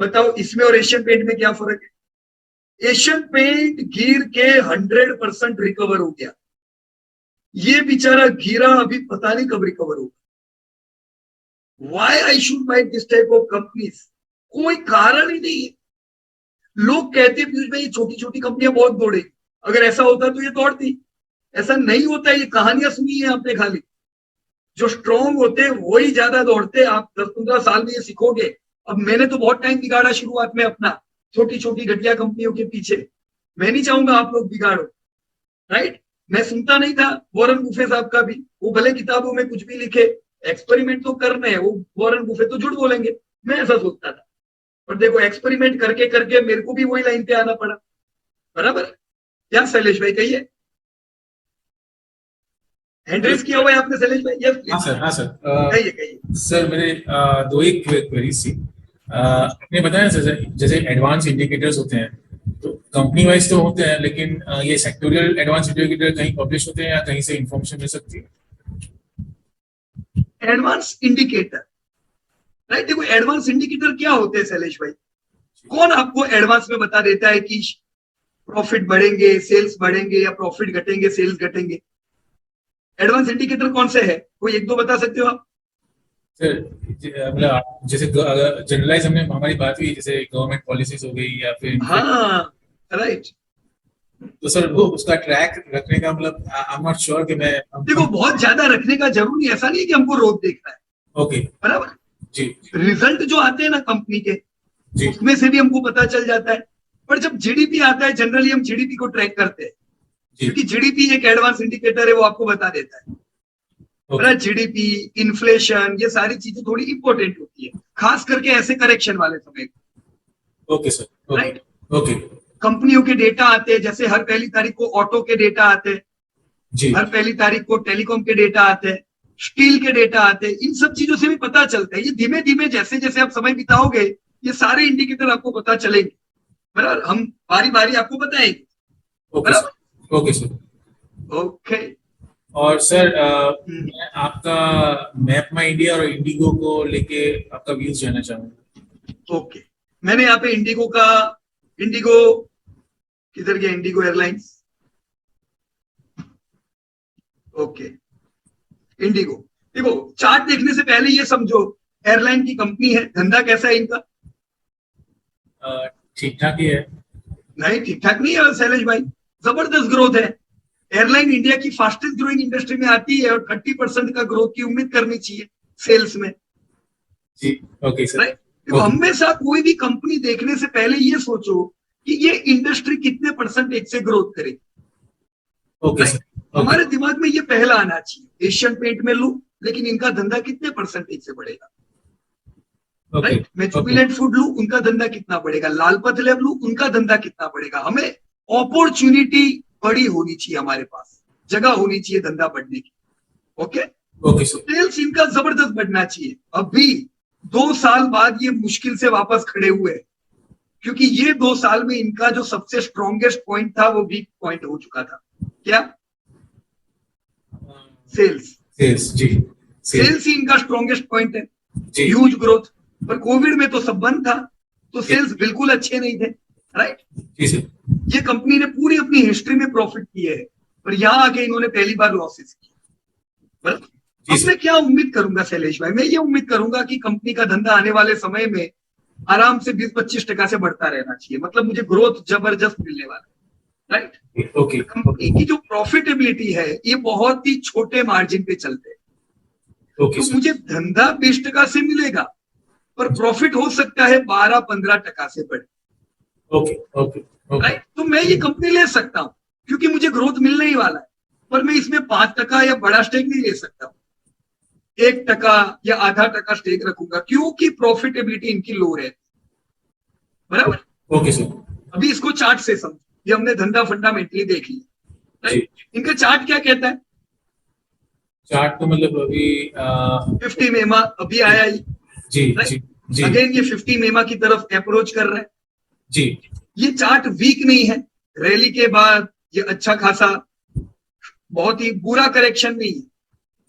बताओ इसमें और एशियन पेंट में क्या फर्क है? एशियन पेंट गिर के 100% रिकवर हो गया, ये बेचारा गिरा अभी पता नहीं कब रिकवर होगा। Why I should buy this type of companies? कोई कारण ही नहीं है। लोग कहते हैं पीयूष भाई ये छोटी छोटी कंपनियां बहुत दौड़ेगी, अगर ऐसा होता तो ये दौड़ती। ऐसा नहीं होता, ये कहानियां सुनी है आपने खाली। जो स्ट्रॉन्ग होते हैं वही ज्यादा दौड़ते हैं। आप 10-15 साल में ये सीखोगे। अब मैंने तो बहुत टाइम बिगाड़ा शुरुआत में अपना, छोटी छोटी घटिया कंपनियों के पीछे। मैं नहीं चाहूंगा आप लोग बिगाड़ो, राइट? मैं सुनता नहीं था वॉरेन बुफे साहब का भी, वो भले किताबों में कुछ भी लिखे, एक्सपेरिमेंट तो करने हैं, वो वॉरेन बुफे तो झूठ बोलेंगे, मैं ऐसा सोचता था। और देखो एक्सपेरिमेंट करके करके मेरे को भी वही लाइन पे आना पड़ा। बराबर क्या शैलेश भाई? कहिए। हैंड रेज किया हुआ है आपने शैलेश भाई? यस हाँ प्लीज, सर, हाँ सर। कहिए कहिए। सर मेरे दो एक क्वेरीज थी। आपने बताया जैसे जैसे एडवांस इंडिकेटर्स होते हैं, तो कंपनी वाइज तो होते हैं, लेकिन ये सेक्टोरियल एडवांस इंडिकेटर कहीं पब्लिश होते हैं या कहीं से इंफॉर्मेशन मिल सकती है? Advance indicator, right? देखो एडवांस इंडिकेटर क्या होते हैं शैलेश भाई? कौन आपको एडवांस में बता देता है कि प्रॉफिट बढ़ेंगे, सेल्स बढ़ेंगे, या प्रॉफिट घटेंगे, सेल्स घटेंगे? एडवांस इंडिकेटर कौन से है? कोई एक दो बता सकते हो आप? सर मतलब जैसे जनरलाइज हमने हमारी बात हुई, जैसे गवर्नमेंट पॉलिसीज हो गई या फिर हाँ, राइट। तो सर वो उसका ट्रैक रखने का मतलब आई एम नॉट श्योर कि मैं देखो बहुत ज्यादा रखने का जरूरी, ऐसा नहीं है कि हमको रोज देखना है। ओके बराबर। जी रिजल्ट जो आते हैं ना कंपनी के, जी उसमें से भी हमको पता चल जाता है। पर जब जीडीपी आता है, जनरली हम जीडीपी को ट्रैक करते हैं, जी क्योंकि जीडीपी एक एडवांस इंडिकेटर है, वो आपको बता देता है। ओके जीडीपी, इन्फ्लेशन, ये सारी चीजें थोड़ी इंपॉर्टेंट होती है, खास करके ऐसे करेक्शन वाले समय। Okay sir okay right. Okay कंपनियों के डेटा आते हैं, जैसे हर पहली तारीख को ऑटो के डेटा आते हैं, जी हर पहली तारीख को टेलीकॉम के डेटा आते हैं, स्टील के डेटा आते हैं। इन सब चीजों से भी पता चलता है। ये धीमे धीमे जैसे जैसे आप समय बिताओगे, ये सारे इंडिकेटर आपको पता चलेंगे। बराबर, हम बारी बारी आपको बताएंगे। ओके बराबर, सर ओके सर। ओके। और सर मैं आपका मैप माई इंडिया और इंडिगो को लेके आपका व्यूज जानना चाहूंगा। ओके, मैंने यहाँ पे इंडिगो का, इंडिगो किधर गया? Indigo airlines, okay. इंडिगो, देखो चार्ट देखने से पहले ये समझो एयरलाइन की कंपनी है, धंधा कैसा है इनका? ठीक ठाक ही है। नहीं, ठीक ठाक नहीं है शैलेश भाई, जबरदस्त ग्रोथ है। एयरलाइन इंडिया की फास्टेस्ट ग्रोइंग इंडस्ट्री में आती है, और 30% का ग्रोथ की उम्मीद करनी चाहिए सेल्स में। जी ओके सर राइट। देखो हमेशा कोई भी कंपनी देखने से पहले ये सोचो कि ये इंडस्ट्री कितने परसेंटेज से ग्रोथ करेगी। ओके सर हमारे दिमाग में ये पहला आना चाहिए। एशियन पेंट में लू, लेकिन इनका धंधा कितने परसेंटेज से बढ़ेगा? राइट। मैं जुबिलेंट फूड लू, उनका धंधा कितना बढ़ेगा? लालपत लैब लू, उनका धंधा कितना बढ़ेगा? हमें अपॉर्चुनिटी बड़ी होनी चाहिए, हमारे पास जगह होनी चाहिए धंधा बढ़ने की। ओके ओके सर सेल्स इनका जबरदस्त बढ़ना चाहिए। अभी 2 साल बाद ये मुश्किल से वापस खड़े हुए, क्योंकि ये 2 साल में इनका जो सबसे स्ट्रॉन्गेस्ट पॉइंट था वो वीक पॉइंट हो चुका था। क्या? सेल्स। सेल्स जी सेल्स ही इनका स्ट्रॉन्गेस्ट पॉइंट है। जी ह्यूज ग्रोथ, पर कोविड में तो सब बंद था, तो सेल्स बिल्कुल अच्छे नहीं थे। राइट। जी सर ये कंपनी ने पूरी अपनी हिस्ट्री में प्रॉफिट किए है, पर यहां आके इन्होंने पहली बार लॉसेस किए। अब मैं क्या उम्मीद करूंगा शैलेश भाई? मैं ये उम्मीद करूंगा कि कंपनी का धंधा आने वाले समय में आराम से 20-25% से बढ़ता रहना चाहिए। मतलब मुझे ग्रोथ जबरदस्त मिलने वाला है। राइट। ओके कंपनी की जो प्रॉफिटेबिलिटी है, ये बहुत ही छोटे मार्जिन पे चलते हैं। ओके तो सर मुझे धंधा 20% से मिलेगा, पर प्रॉफिट हो सकता है 12-15% से बढ़े। Okay okay okay right. तो मैं ये कंपनी ले सकता हूं, क्योंकि मुझे ग्रोथ मिलने ही वाला है। पर मैं इसमें 5% या बड़ा स्टेक नहीं ले सकता हूं। 1% या आधा टका स्टेक रखूंगा, क्योंकि प्रॉफिटेबिलिटी इनकी लो है। बराबर। ओके सर अभी इसको चार्ट से समझो, ये हमने धंधा फंडामेंटली देख लिया। जी राइट। इनका चार्ट क्या कहता है? चार्ट तो मतलब अभी 50 मेमा अभी आया ही। जी राइट। जी जी अगेन ये 50 मेमा की तरफ अप्रोच कर रहा है। जी ये चार्ट वीक नहीं है, रैली के बाद ये अच्छा खासा, बहुत ही बुरा करेक्शन नहीं है।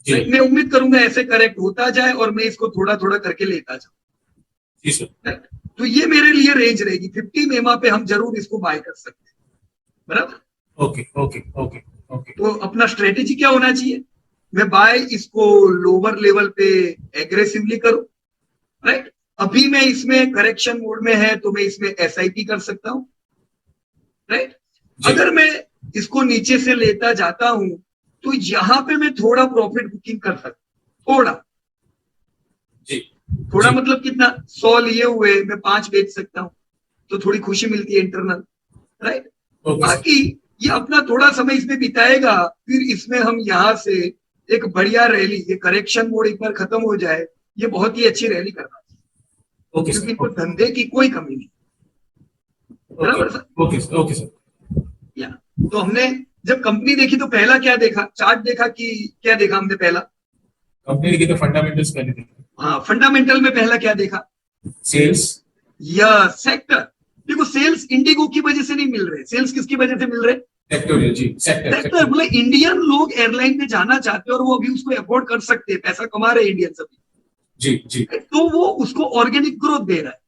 जी मैं उम्मीद करूंगा ऐसे करेक्ट होता जाए और मैं इसको थोड़ा थोड़ा करके लेता जाऊं। जी सर तो ये मेरे लिए रेंज रहेगी 50 EMA पे हम जरूर इसको बाय कर सकते हैं, बराबर। Okay okay okay okay. तो अपना स्ट्रेटेजी क्या होना चाहिए, मैं बाय इसको लोअर लेवल पे एग्रेसिवली करूं, राइट। अभी मैं इसमें करेक्शन मोड में है तो मैं इसमें SIP कर सकता हूं, राइट। अगर मैं इसको नीचे से लेता जाता हूं तो यहां पे मैं थोड़ा प्रॉफिट बुकिंग कर सकता हूं, थोड़ा जी थोड़ा जी। मतलब कितना, 100 लिए हुए मैं 5 बेच सकता हूं, तो थोड़ी खुशी मिलती है इंटरनल, राइट। Okay sir. बाकी ये अपना थोड़ा समय इसमें बिताएगा, फिर इसमें हम यहाँ से एक बढ़िया रैली, ये करेक्शन मोड एक बार खत्म हो जाए, ये बहुत ही अच्छी रैली करना चाहिए, ओके क्योंकि सर। इनको धंधे की कोई कमी नहीं, ओके बराबर सर। Okay okay sir. या तो हमने जब कंपनी देखी तो पहला क्या देखा, चार्ट देखा कि क्या देखा हमने पहला, कंपनी देखी तो फंडामेंटल्स पहले देखी। हाँ फंडामेंटल में पहला क्या देखा, सेल्स। या सेक्टर। देखो सेल्स इंडिगो की वजह से नहीं मिल रहे, सेल्स किसकी वजह से मिल रहे, सेक्टोरियल जी, सेक्टर सेक्टर। बोले इंडियन लोग एयरलाइन में जाना चाहते हैं और वो अभी उसको अफोर्ड कर सकते हैं, पैसा कमा रहे हैं इंडियन सभी, जी जी तो वो उसको ऑर्गेनिक ग्रोथ दे रहा है,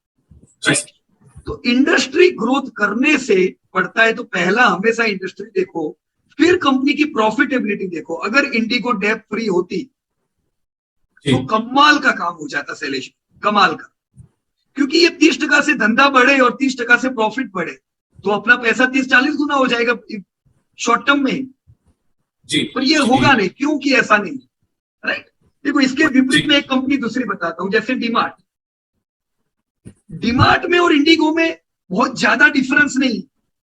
जी। राइट। तो इंडस्ट्री ग्रोथ करने से पड़ता है, तो पहला हमेशा इंडस्ट्री देखो, फिर कंपनी की प्रॉफिटेबिलिटी देखो। अगर इंडिगो डेट फ्री होती जी तो कमाल का काम हो जाता शैलेश, कमाल का, क्योंकि ये 30% से धंधा बढ़े और 30% से प्रॉफिट बढ़े तो अपना पैसा 30-40 गुना हो जाएगा शॉर्ट टर्म में, जी पर ये जी होगा नहीं, क्योंकि ऐसा नहीं, राइट। देखो इसके विपरीत जी में एक कंपनी दूसरी बताता हूं, जैसे डीमार्ट। डीमार्ट में और इंडिगो में बहुत ज्यादा डिफरेंस नहीं,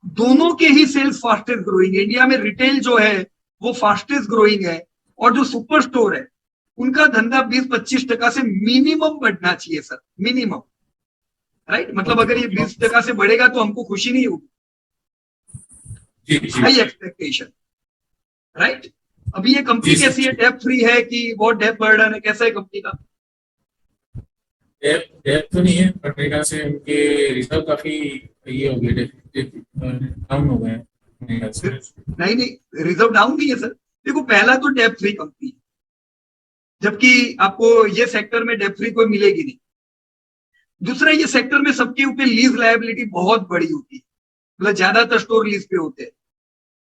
दोनों के ही सेल्स फास्टेस्ट ग्रोइंग है। इंडिया में रिटेल जो है वो फास्टेस्ट ग्रोइंग है, और जो सुपर स्टोर है उनका धंधा 20-25% से मिनिमम बढ़ना चाहिए सर, मिनिमम, राइट। मतलब अगर ये 20% से बढ़ेगा तो हमको खुशी नहीं होगी, जी जी हाई एक्सपेक्टेशन, राइट। अभी ये कंपनी जी सर। कैसी है, डेप फ्री है कि बहुत डेप बर्डन है, कैसा है कंपनी का, डेप तो नहीं है, पर मेरे ख्याल से उनके रिजर्व काफी ये हो गए, डाउन हो गए हैं मेरे ख्याल से। नहीं नहीं रिजर्व डाउन नहीं है सर। देखो पहला तो डेप फ्री कंपनी है, जबकि आपको ये सेक्टर में डेप फ्री कोई मिलेगी नहीं। दूसरा, ये सेक्टर में सबके ऊपर लीज लायबिलिटी बहुत बड़ी होती है, मतलब ज्यादातर स्टोर लीज पे होते हैं,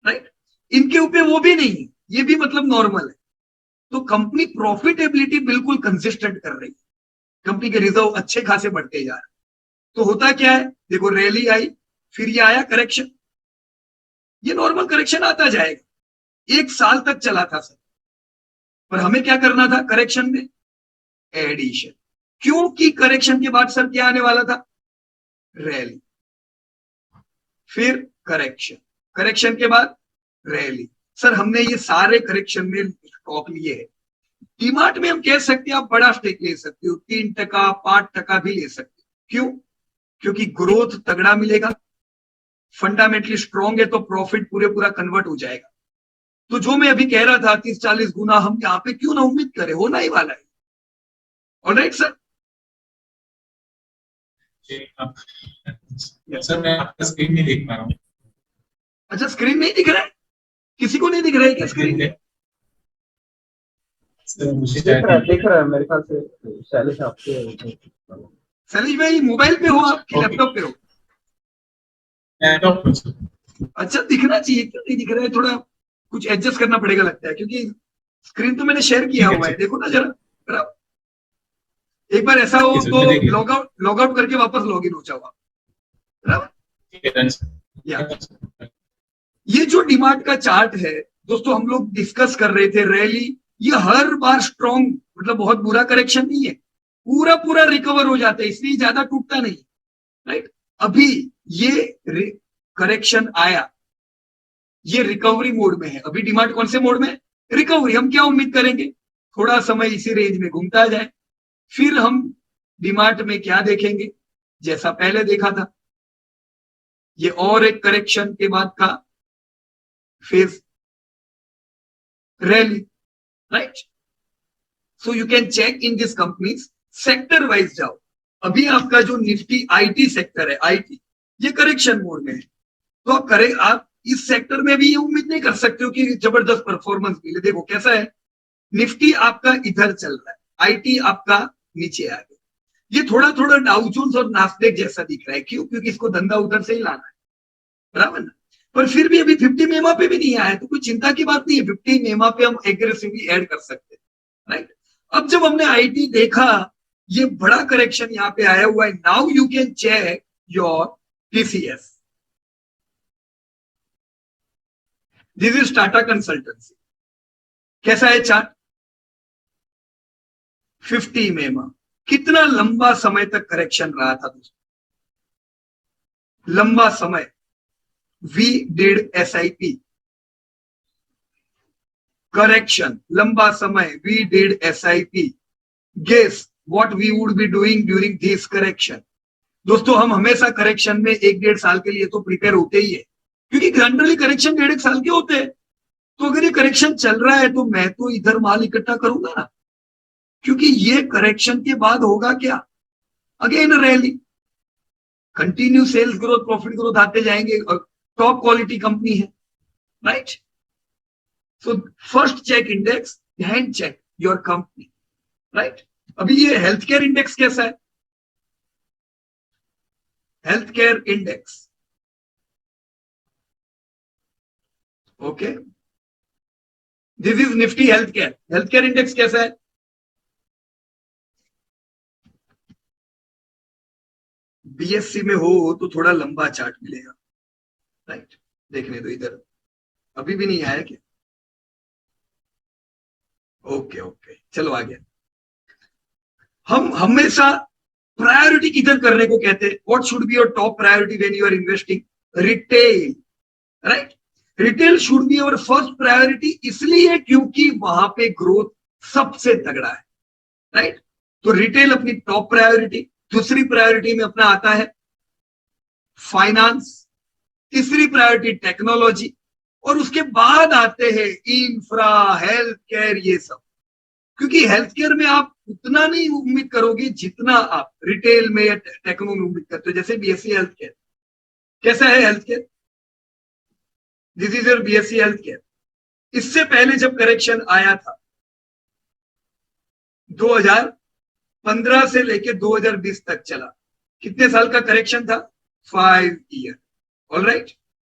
राइट। इनके ऊपर वो भी नहीं है, ये भी मतलब नॉर्मल है। तो कंपनी प्रॉफिटेबिलिटी बिल्कुल कंसिस्टेंट कर रही है, कंपनी के रिजर्व अच्छे खासे बढ़ते जा रहे हैं। तो होता क्या है, देखो रैली आई, फिर ये आया करेक्शन, ये नॉर्मल करेक्शन आता जाएगा, 1 साल तक चला था सर, पर हमें क्या करना था करेक्शन में, एडिशन। क्योंकि करेक्शन के बाद सर क्या आने वाला था, रैली, फिर करेक्शन, करेक्शन के बाद रैली। सर हमने ये सारे करेक्शन में स्टॉक लिए है। डीमार्ट में हम कह सकते हैं आप बड़ा स्टेक ले सकते हो, 3%, 5% भी ले सकते हो। क्यों, क्योंकि ग्रोथ तगड़ा मिलेगा, फंडामेंटली स्ट्रॉन्ग है, तो प्रॉफिट पूरे पूरा कन्वर्ट हो जाएगा। तो जो मैं अभी कह रहा था 30-40 गुना, हम यहाँ पे क्यों ना उम्मीद करें, होना ही वाला है। Alright sir. सर मैं आपका स्क्रीन नहीं देख पा रहा हूँ। अच्छा स्क्रीन नहीं दिख रहा है, किसी को नहीं दिख रहा है क्या स्क्रीन? दिख रहा है मेरे ख्याल से शैलेश आपके। शैलेश भाई मोबाइल पे हो आप कि लैपटॉप पे हो? लैपटॉप पर। अच्छा दिखना चाहिए, क्यों नहीं दिख रहा है, थोड़ा कुछ एडजस्ट करना पड़ेगा लगता है, क्योंकि स्क्रीन तो मैंने शेयर किया हुआ है, देखो ना जरा, एक बार ऐसा हो तो लॉग आउट करके वापस लॉग इन हो जाओ आप, बराबर। ये जो डिमांड का चार्ट है दोस्तों, हम लोग डिस्कस कर रहे थे रैली, ये हर बार स्ट्रॉन्ग, मतलब बहुत बुरा करेक्शन नहीं है, पूरा पूरा रिकवर हो जाता है, इसलिए ज्यादा टूटता नहीं, राइट। अभी ये करेक्शन आया, ये रिकवरी मोड में है। अभी डिमांड कौन से मोड में है, रिकवरी। हम क्या उम्मीद करेंगे, थोड़ा समय इसी रेंज में घूमता जाए, फिर हम डिमांड में क्या देखेंगे, जैसा पहले देखा था, ये और एक करेक्शन के बाद का phase, rally, right. So you can check in this companies, sector wise जाओ। अभी आपका जो निफ्टी आईटी सेक्टर है, आईटी, ये करेक्शन मोड में है, तो आप इस सेक्टर में भी ये उम्मीद नहीं कर सकते हो कि जबरदस्त परफॉर्मेंस मिले। देखो कैसा है, निफ्टी आपका इधर चल रहा है, आईटी आपका नीचे आ गया, ये थोड़ा थोड़ा डाउ जोन्स और नास्डेक जैसा दिख रहा है, क्यों? क्योंकि इसको धंधा उधर से ही लाना है, बराबर ना? पर फिर भी अभी 50 मेमा पे भी नहीं आया, तो कोई चिंता की बात नहीं है, 50 मेमा पे हम एग्रेसिवली ऐड कर सकते हैं, राइट? अब जब हमने आईटी देखा, ये बड़ा करेक्शन यहाँ पे आया हुआ है, now you can check your TCS. This is Tata consultancy. कैसा है चार्ट? 50 मेमा। कितना लंबा समय तक करेक्शन रहा था दोस्तों, लंबा समय। वी डिड एसआईपी करेक्शन, लंबा समय, we did SIP. Guess what we would be doing during this correction. दोस्तों हम हमेशा करेक्शन में 1-1.5 साल के लिए तो प्रिपेयर होते ही है, क्योंकि जनरली करेक्शन 1.5 साल के होते हैं। तो अगर ये करेक्शन चल रहा है तो मैं तो इधर माल इकट्ठा करूंगा ना, क्योंकि ये करेक्शन के बाद होगा क्या? Again rally, continue sales growth, profit growth आते जाएंगे, टॉप क्वालिटी कंपनी है, right? So first check index, and check your company, right? अभी ये हेल्थ केयर इंडेक्स कैसा है? Health care index, okay, this is Nifty health care. Health care index कैसा है? BSc में हो तो थोड़ा लंबा चार्ट मिलेगा, राइट? देखने दो इधर, अभी भी नहीं आया क्या? ओके ओके, चलो आगे। हम हमेशा प्रायोरिटी किधर करने को कहते हैं? What should be your top priority when you are investing? Retail, right? Retail should be your first priority, इसलिए क्योंकि वहां पे ग्रोथ सबसे तगड़ा है, राइट? तो रिटेल अपनी टॉप प्रायोरिटी। दूसरी प्रायोरिटी में अपना आता है फाइनेंस, तीसरी प्रायोरिटी टेक्नोलॉजी, और उसके बाद आते हैं इंफ्रा, हेल्थ केयर, ये सब। क्योंकि हेल्थ केयर में आप उतना नहीं उम्मीद करोगे जितना आप रिटेल में या टेक्नो में उम्मीद करते हो। जैसे बीएससी हेल्थ केयर, कैसा है health care? This is your BSc health care. इससे पहले जब करेक्शन आया था 2015 से लेके 2020 तक चला, कितने साल का करेक्शन था? 5 ईयर, ऑलराइट?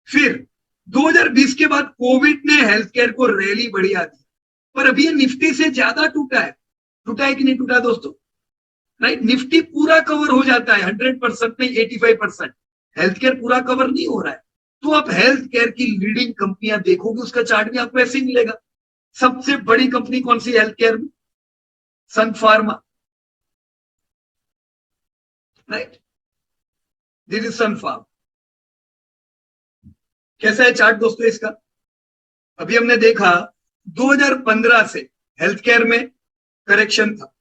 फिर 2020 के बाद कोविड ने हेल्थ केयर को रैली बढ़िया दी, पर अभी ये निफ्टी से ज्यादा टूटा है। टूटा है कि नहीं टूटा दोस्तों, राइट? निफ्टी पूरा कवर हो जाता है 100% नहीं, 85%। हेल्थ केयर पूरा कवर नहीं हो रहा है। तो आप हेल्थ केयर की लीडिंग कंपनियां देखोगे, उसका चार्ट भी आपको ऐसे ही मिलेगा। सबसे बड़ी कंपनी कौन सी हेल्थ केयर में? Sun Pharma, right? This is Sun Pharma. कैसा है चार्ट दोस्तों इसका? अभी हमने देखा 2015 से हेल्थ केयर में करेक्शन था,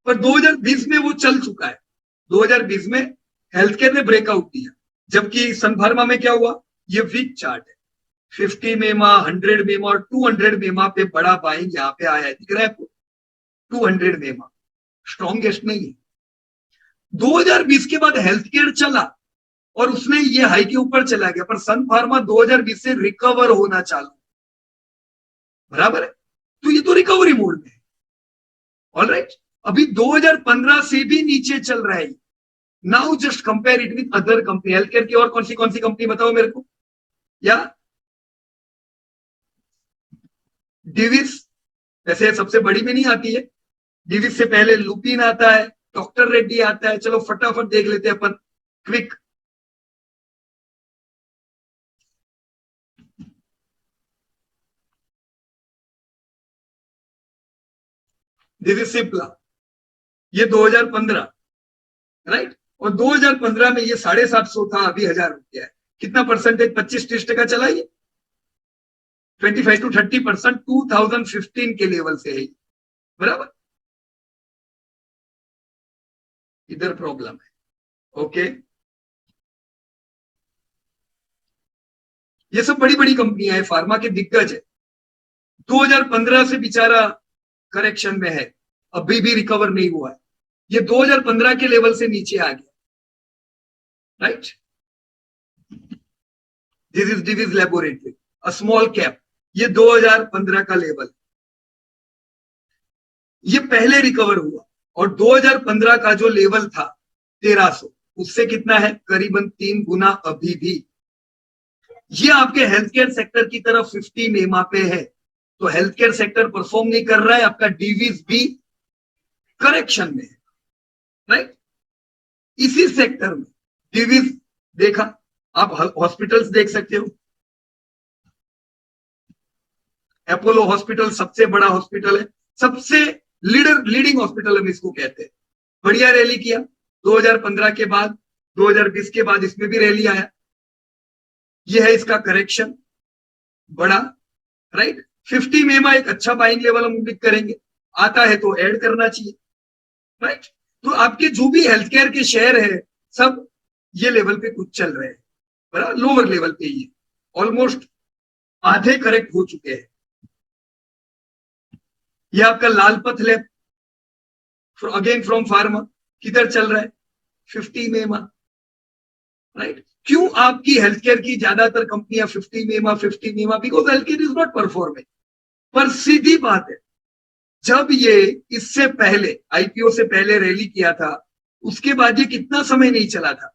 पर 2020 में वो चल चुका है। 2020 में हेल्थ केयर ने ब्रेकआउट दिया, जबकि सन फार्मा में क्या हुआ? ये वीक चार्ट है। 50 मेमा, 100 मेमा और 200 मेमा पे बड़ा बाइंग यहाँ पे आया है, दिख रहा है आपको? 200 मेमा स्ट्रॉन्गेस्ट नहीं है। 2020 के बाद हेल्थ केयर चला और उसने ये हाई के ऊपर चला गया, पर सन फार्मा 2020 से रिकवर होना चालू, बराबर है? तो ये तो रिकवरी मोड में है, ऑलराइट? अभी 2015 से भी नीचे चल रहा है। Now just compare it with other company. Health care की और कौन सी कंपनी बताओ मेरे को? या डिविस, वैसे सबसे बड़ी में नहीं आती है। डिविस से पहले लुपिन आता है, डॉक्टर रेड्डी आता है। चलो फटाफट देख लेते हैं अपन, क्विक। दिस इज सिप्ला, ये 2015, राइट? और 2015 में ये 750 था, अभी 1000 हो गया है। कितना परसेंटेज? 25-30% चला ये, 25 to 30%। 2015 के लेवल से है, बराबर? इधर प्रॉब्लम है, ओके? ये सब बड़ी बड़ी कंपनियां हैं, फार्मा के दिग्गज है। 2015 से बेचारा करेक्शन में है, अभी भी रिकवर नहीं हुआ है। ये 2015 के लेवल से नीचे आ गया, right? This is Divi's laboratory, a small cap. ये 2015 का लेवल, ये पहले रिकवर हुआ और 2015 का जो लेवल था 1300, उससे कितना है, करीबन 3 गुना अभी भी। ये आपके हेल्थ केयर सेक्टर की तरफ 50 मेमा पे है। तो हेल्थ केयर सेक्टर परफॉर्म नहीं कर रहा है, आपका डीवीज भी करेक्शन में है, राइट। इसी सेक्टर में डीवीज देखा, आप हॉस्पिटल्स देख सकते हो, अपोलो हॉस्पिटल सबसे बड़ा हॉस्पिटल है, सबसे लीडिंग हॉस्पिटल हम इसको कहते हैं। बढ़िया रैली किया 2015 के बाद, 2020 के बाद इसमें भी रैली आया। ये है इसका करेक्शन बड़ा, राइट। 50 मेमा एक अच्छा बाइंग लेवल हम उम्मीद करेंगे, आता है तो ऐड करना चाहिए, राइट। तो आपके जो भी हेल्थ केयर के शेयर है सब ये लेवल पे कुछ चल रहे हैं, बराबर लोअर लेवल पे, ये ऑलमोस्ट आधे करेक्ट हो चुके हैं। ये आपका लालपथ लैब अगेन फ्रॉम फार्मा किधर चल रहा है, 50 मेमा, राइट। क्यों आपकी हेल्थ केयर की ज्यादातर कंपनियां 50 मेमा, because health care is not performing. पर सीधी बात है, जब ये इससे पहले आईपीओ से पहले रैली किया था, उसके बाद ये कितना समय नहीं चला था,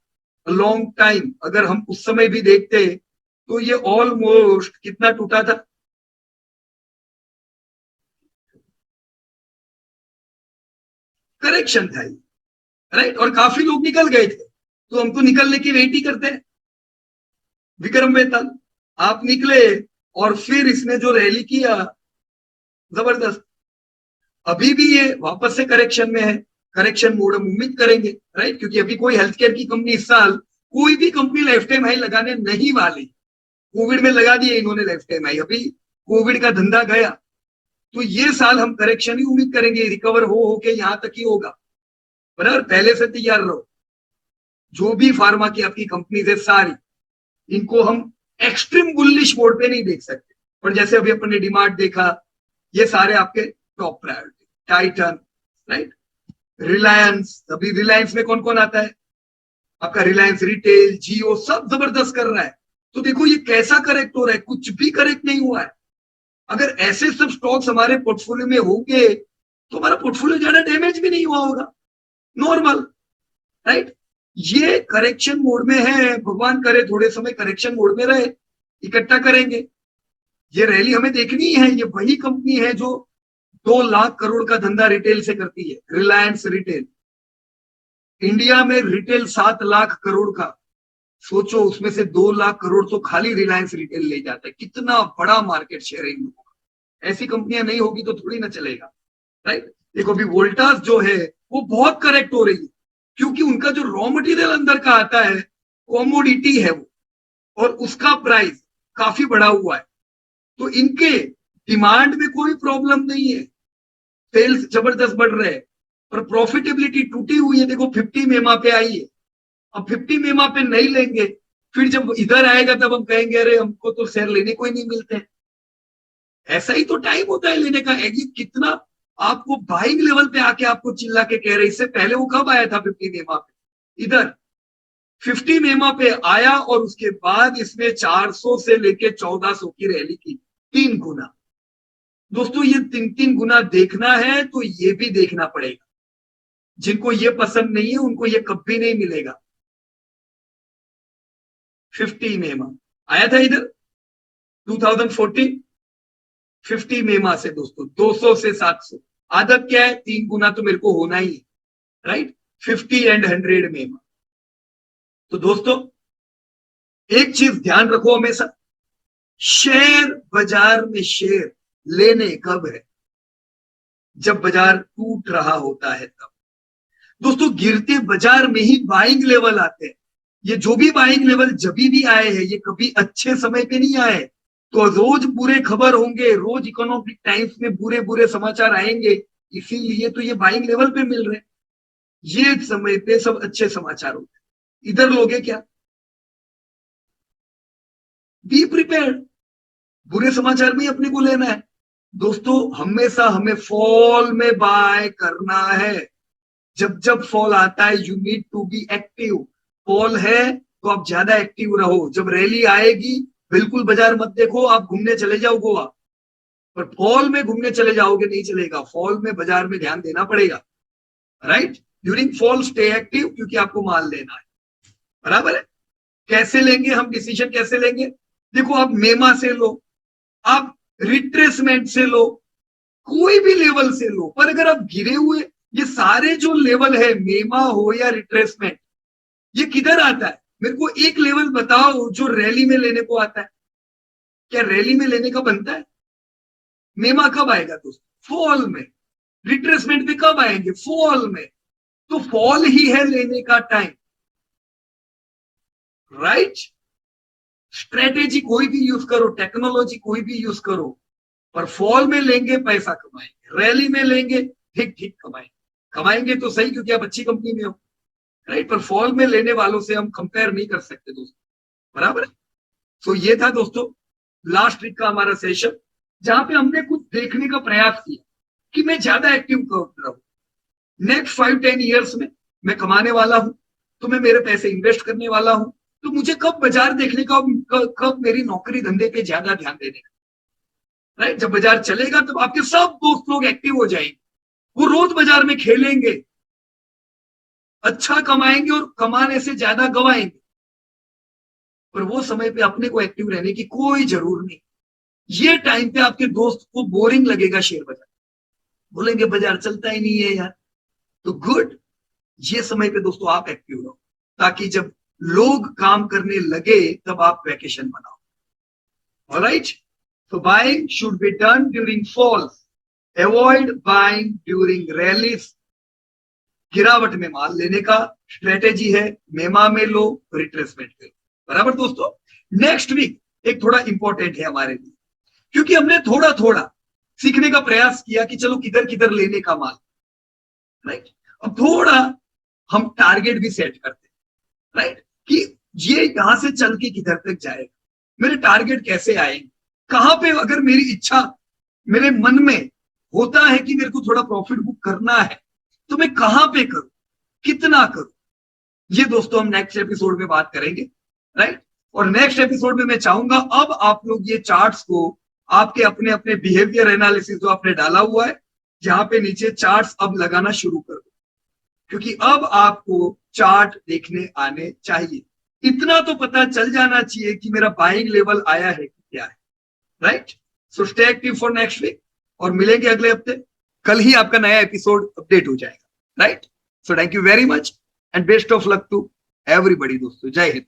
लॉन्ग टाइम। अगर हम उस समय भी देखते तो ये ऑलमोस्ट कितना टूटा था, करेक्शन था ये, राइट। और काफी लोग निकल गए थे, तो हम तो निकलने की वेट ही करते हैं। विक्रम बेताल आप निकले और फिर इसने जो रैली किया जबरदस्त, अभी भी ये वापस से करेक्शन में है, करेक्शन मोड हम उम्मीद करेंगे, राइट। क्योंकि अभी कोई हेल्थ केयर की कंपनी इस साल, कोई भी कंपनी लाइफ टाइम हाई लगाने नहीं वाली। कोविड में लगा दिए इन्होंने लाइफ टाइम हाई, अभी कोविड का धंधा गया, तो ये साल हम करेक्शन ही उम्मीद करेंगे, रिकवर हो के यहां तक ही होगा, बराबर। पहले से तैयार रहो, जो भी फार्मा की आपकी कंपनीज है सारी, इनको हम एक्सट्रीम बुलिश मोड पे नहीं देख सकते, पर जैसे अभी अपन ने डिमांड देखा, ये सारे आपके top priority, Titan, right, Reliance. अभी रिलायंस में कौन कौन आता है, आपका रिलायंस रिटेल, जियो, सब जबरदस्त कर रहा है। तो देखो ये कैसा करेक्ट हो रहा है, कुछ भी करेक्ट नहीं हुआ है। अगर ऐसे सब स्टॉक्स हमारे पोर्टफोलियो में होंगे तो हमारा पोर्टफोलियो ज्यादा डैमेज भी नहीं हुआ होगा, नॉर्मल, राइट। ये करेक्शन मोड में है, भगवान करे थोड़े समय करेक्शन मोड में रहे, इकट्ठा करेंगे। ये रैली हमें देखनी है, ये वही कंपनी है जो 2 लाख करोड़ का धंधा रिटेल से करती है, रिलायंस रिटेल। इंडिया में रिटेल 7 लाख करोड़ का, सोचो उसमें से 2 लाख करोड़ तो खाली रिलायंस रिटेल ले जाता है, कितना बड़ा मार्केट शेयर है इन लोगों का। ऐसी कंपनियां नहीं होगी तो थोड़ी ना चलेगा, राइट। देखो अभी वोल्टास जो है वो बहुत करेक्ट हो रही है, क्योंकि उनका जो रॉ मटेरियल अंदर का आता है कॉमोडिटी है वो, और उसका प्राइस काफी बढ़ा हुआ है, तो इनके डिमांड में कोई प्रॉब्लम नहीं है, सेल्स जबरदस्त बढ़ रहे हैं, पर प्रॉफिटेबिलिटी टूटी हुई है। देखो 50 मेमा पे आई है, अब 50 मेमा पे नहीं लेंगे, फिर जब इधर आएगा तब हम कहेंगे अरे हमको तो शेयर लेने को ही नहीं मिलते हैं। ऐसा ही तो टाइम होता है लेने का। एग्जिट कितना आपको बाइंग लेवल पे आके आपको चिल्ला के कह रहे, इससे पहले वो कब आया था 50 मेमा पे, इधर 50 मेमा पे आया, और उसके बाद इसमें 400 से लेके 1400 की रैली की, 3 गुना। दोस्तों ये 3 गुना देखना है तो ये भी देखना पड़ेगा, जिनको ये पसंद नहीं है उनको ये कभी नहीं मिलेगा। 50 मेमा आया था इधर 2014, 50 मेमा से दोस्तों 200 से 700, आदत क्या है, 3 गुना तो मेरे को होना ही है, राइट। 50 एंड 100 मेमा। तो दोस्तों एक चीज ध्यान रखो हमेशा, शेयर बाजार में शेयर लेने कब है, जब बाजार टूट रहा होता है तब। दोस्तों गिरते बाजार में ही बाइंग लेवल आते हैं। ये जो भी बाइंग लेवल जब भी आए हैं ये कभी अच्छे समय पे नहीं आए, तो रोज बुरे खबर होंगे, रोज इकोनॉमिक टाइम्स में बुरे बुरे समाचार आएंगे, इसीलिए तो ये बाइंग लेवल पे मिल रहे हैं। ये समय पे सब अच्छे समाचार होते हैं, इधर लोगे क्या, बी प्रिपेयर्ड, बुरे समाचार में अपने को लेना है। दोस्तों हमेशा हमें फॉल में बाय करना है, जब जब फॉल आता है you need to be active. Fall है तो आप ज्यादा एक्टिव रहो, जब रैली आएगी बिल्कुल बाजार मत देखो, आप घूमने चले जाओ गोवा, पर फॉल में घूमने चले जाओगे नहीं चलेगा, फॉल में बाजार में ध्यान देना पड़ेगा। Right. During fall stay active, क्योंकि आपको माल लेना है, बराबर है। कैसे लेंगे हम डिसीजन, कैसे लेंगे? देखो, आप मेमा से लो, आप रिट्रेसमेंट से लो, कोई भी लेवल से लो, पर अगर आप गिरे हुए, ये सारे जो लेवल है, मेमा हो या रिट्रेसमेंट, ये किधर आता है? मेरे को एक लेवल बताओ जो रैली में लेने को आता है। क्या रैली में लेने का बनता है? मेमा कब आएगा दोस्तों? फॉल में। रिट्रेसमेंट पे कब आएंगे? फॉल में। तो फॉल ही है लेने का टाइम, राइट। स्ट्रेटेजी कोई भी यूज करो, टेक्नोलॉजी कोई भी यूज करो, पर फॉल में लेंगे पैसा कमाएंगे, रैली में लेंगे ठीक ठीक कमाएंगे। कमाएंगे तो सही, क्योंकि आप अच्छी कंपनी में हो, राइट। पर फॉल में लेने वालों से हम कंपेयर नहीं कर सकते दोस्तों, बराबर है। सो ये था दोस्तों लास्ट वीक का हमारा सेशन, जहां पे हमने कुछ देखने का प्रयास किया कि मैं ज्यादा एक्टिव कब रहूं। नेक्स्ट 5-10 ईयर्स में मैं कमाने वाला हूं, तो मैं मेरे पैसे इन्वेस्ट करने वाला हूं, तो मुझे कब बाजार देखने का, कब मेरी नौकरी धंधे पे ज्यादा ध्यान देने का, राइट। जब बाजार चलेगा तब आपके सब दोस्त लोग एक्टिव हो जाएंगे, वो रोज बाजार में खेलेंगे, अच्छा कमाएंगे और कमाने से ज्यादा गवाएंगे। पर वो समय पे अपने को एक्टिव रहने की कोई जरूर नहीं। ये टाइम पे आपके दोस्त को बोरिंग लगेगा शेयर बाजार, बोलेंगे बाजार चलता ही नहीं है यार। तो गुड, ये समय पे दोस्तों आप एक्टिव रहो, ताकि जब लोग काम करने लगे तब आप वैकेशन बनाओ। Alright, so buying should be done during falls, avoid buying during rallies। गिरावट में माल लेने का स्ट्रेटेजी है, मेमा में लो, रिट्रेसमेंट में लो, बराबर दोस्तों। नेक्स्ट वीक एक थोड़ा इंपॉर्टेंट है हमारे लिए, क्योंकि हमने थोड़ा थोड़ा सीखने का प्रयास किया कि चलो किधर किधर लेने का माल, राइट। अब थोड़ा हम टारगेट भी सेट करते हैं, राइट, कि ये यहां से चल के किधर तक जाएगा, मेरे टारगेट कैसे आएंगे, कहां पे अगर मेरी इच्छा, मेरे मन में होता है कि मेरे को थोड़ा प्रॉफिट बुक करना है, तो मैं कहां पे करूं, कितना करूं, ये दोस्तों हम नेक्स्ट एपिसोड में बात करेंगे, राइट। और नेक्स्ट एपिसोड में मैं चाहूंगा अब आप लोग ये चार्ट्स को आपके अपने अपने बिहेवियर एनालिसिस जो आपने डाला हुआ है, जहां पे नीचे चार्ट्स अब लगाना शुरू कर दो, क्योंकि अब आपको चार्ट देखने आने चाहिए। इतना तो पता चल जाना चाहिए कि मेरा बाइंग लेवल आया है कि क्या है, right. So stay active for next week, और मिलेंगे अगले हफ्ते। कल ही आपका नया एपिसोड अपडेट हो जाएगा, right. So thank you very much and best of luck to everybody दोस्तों। जय हिंद।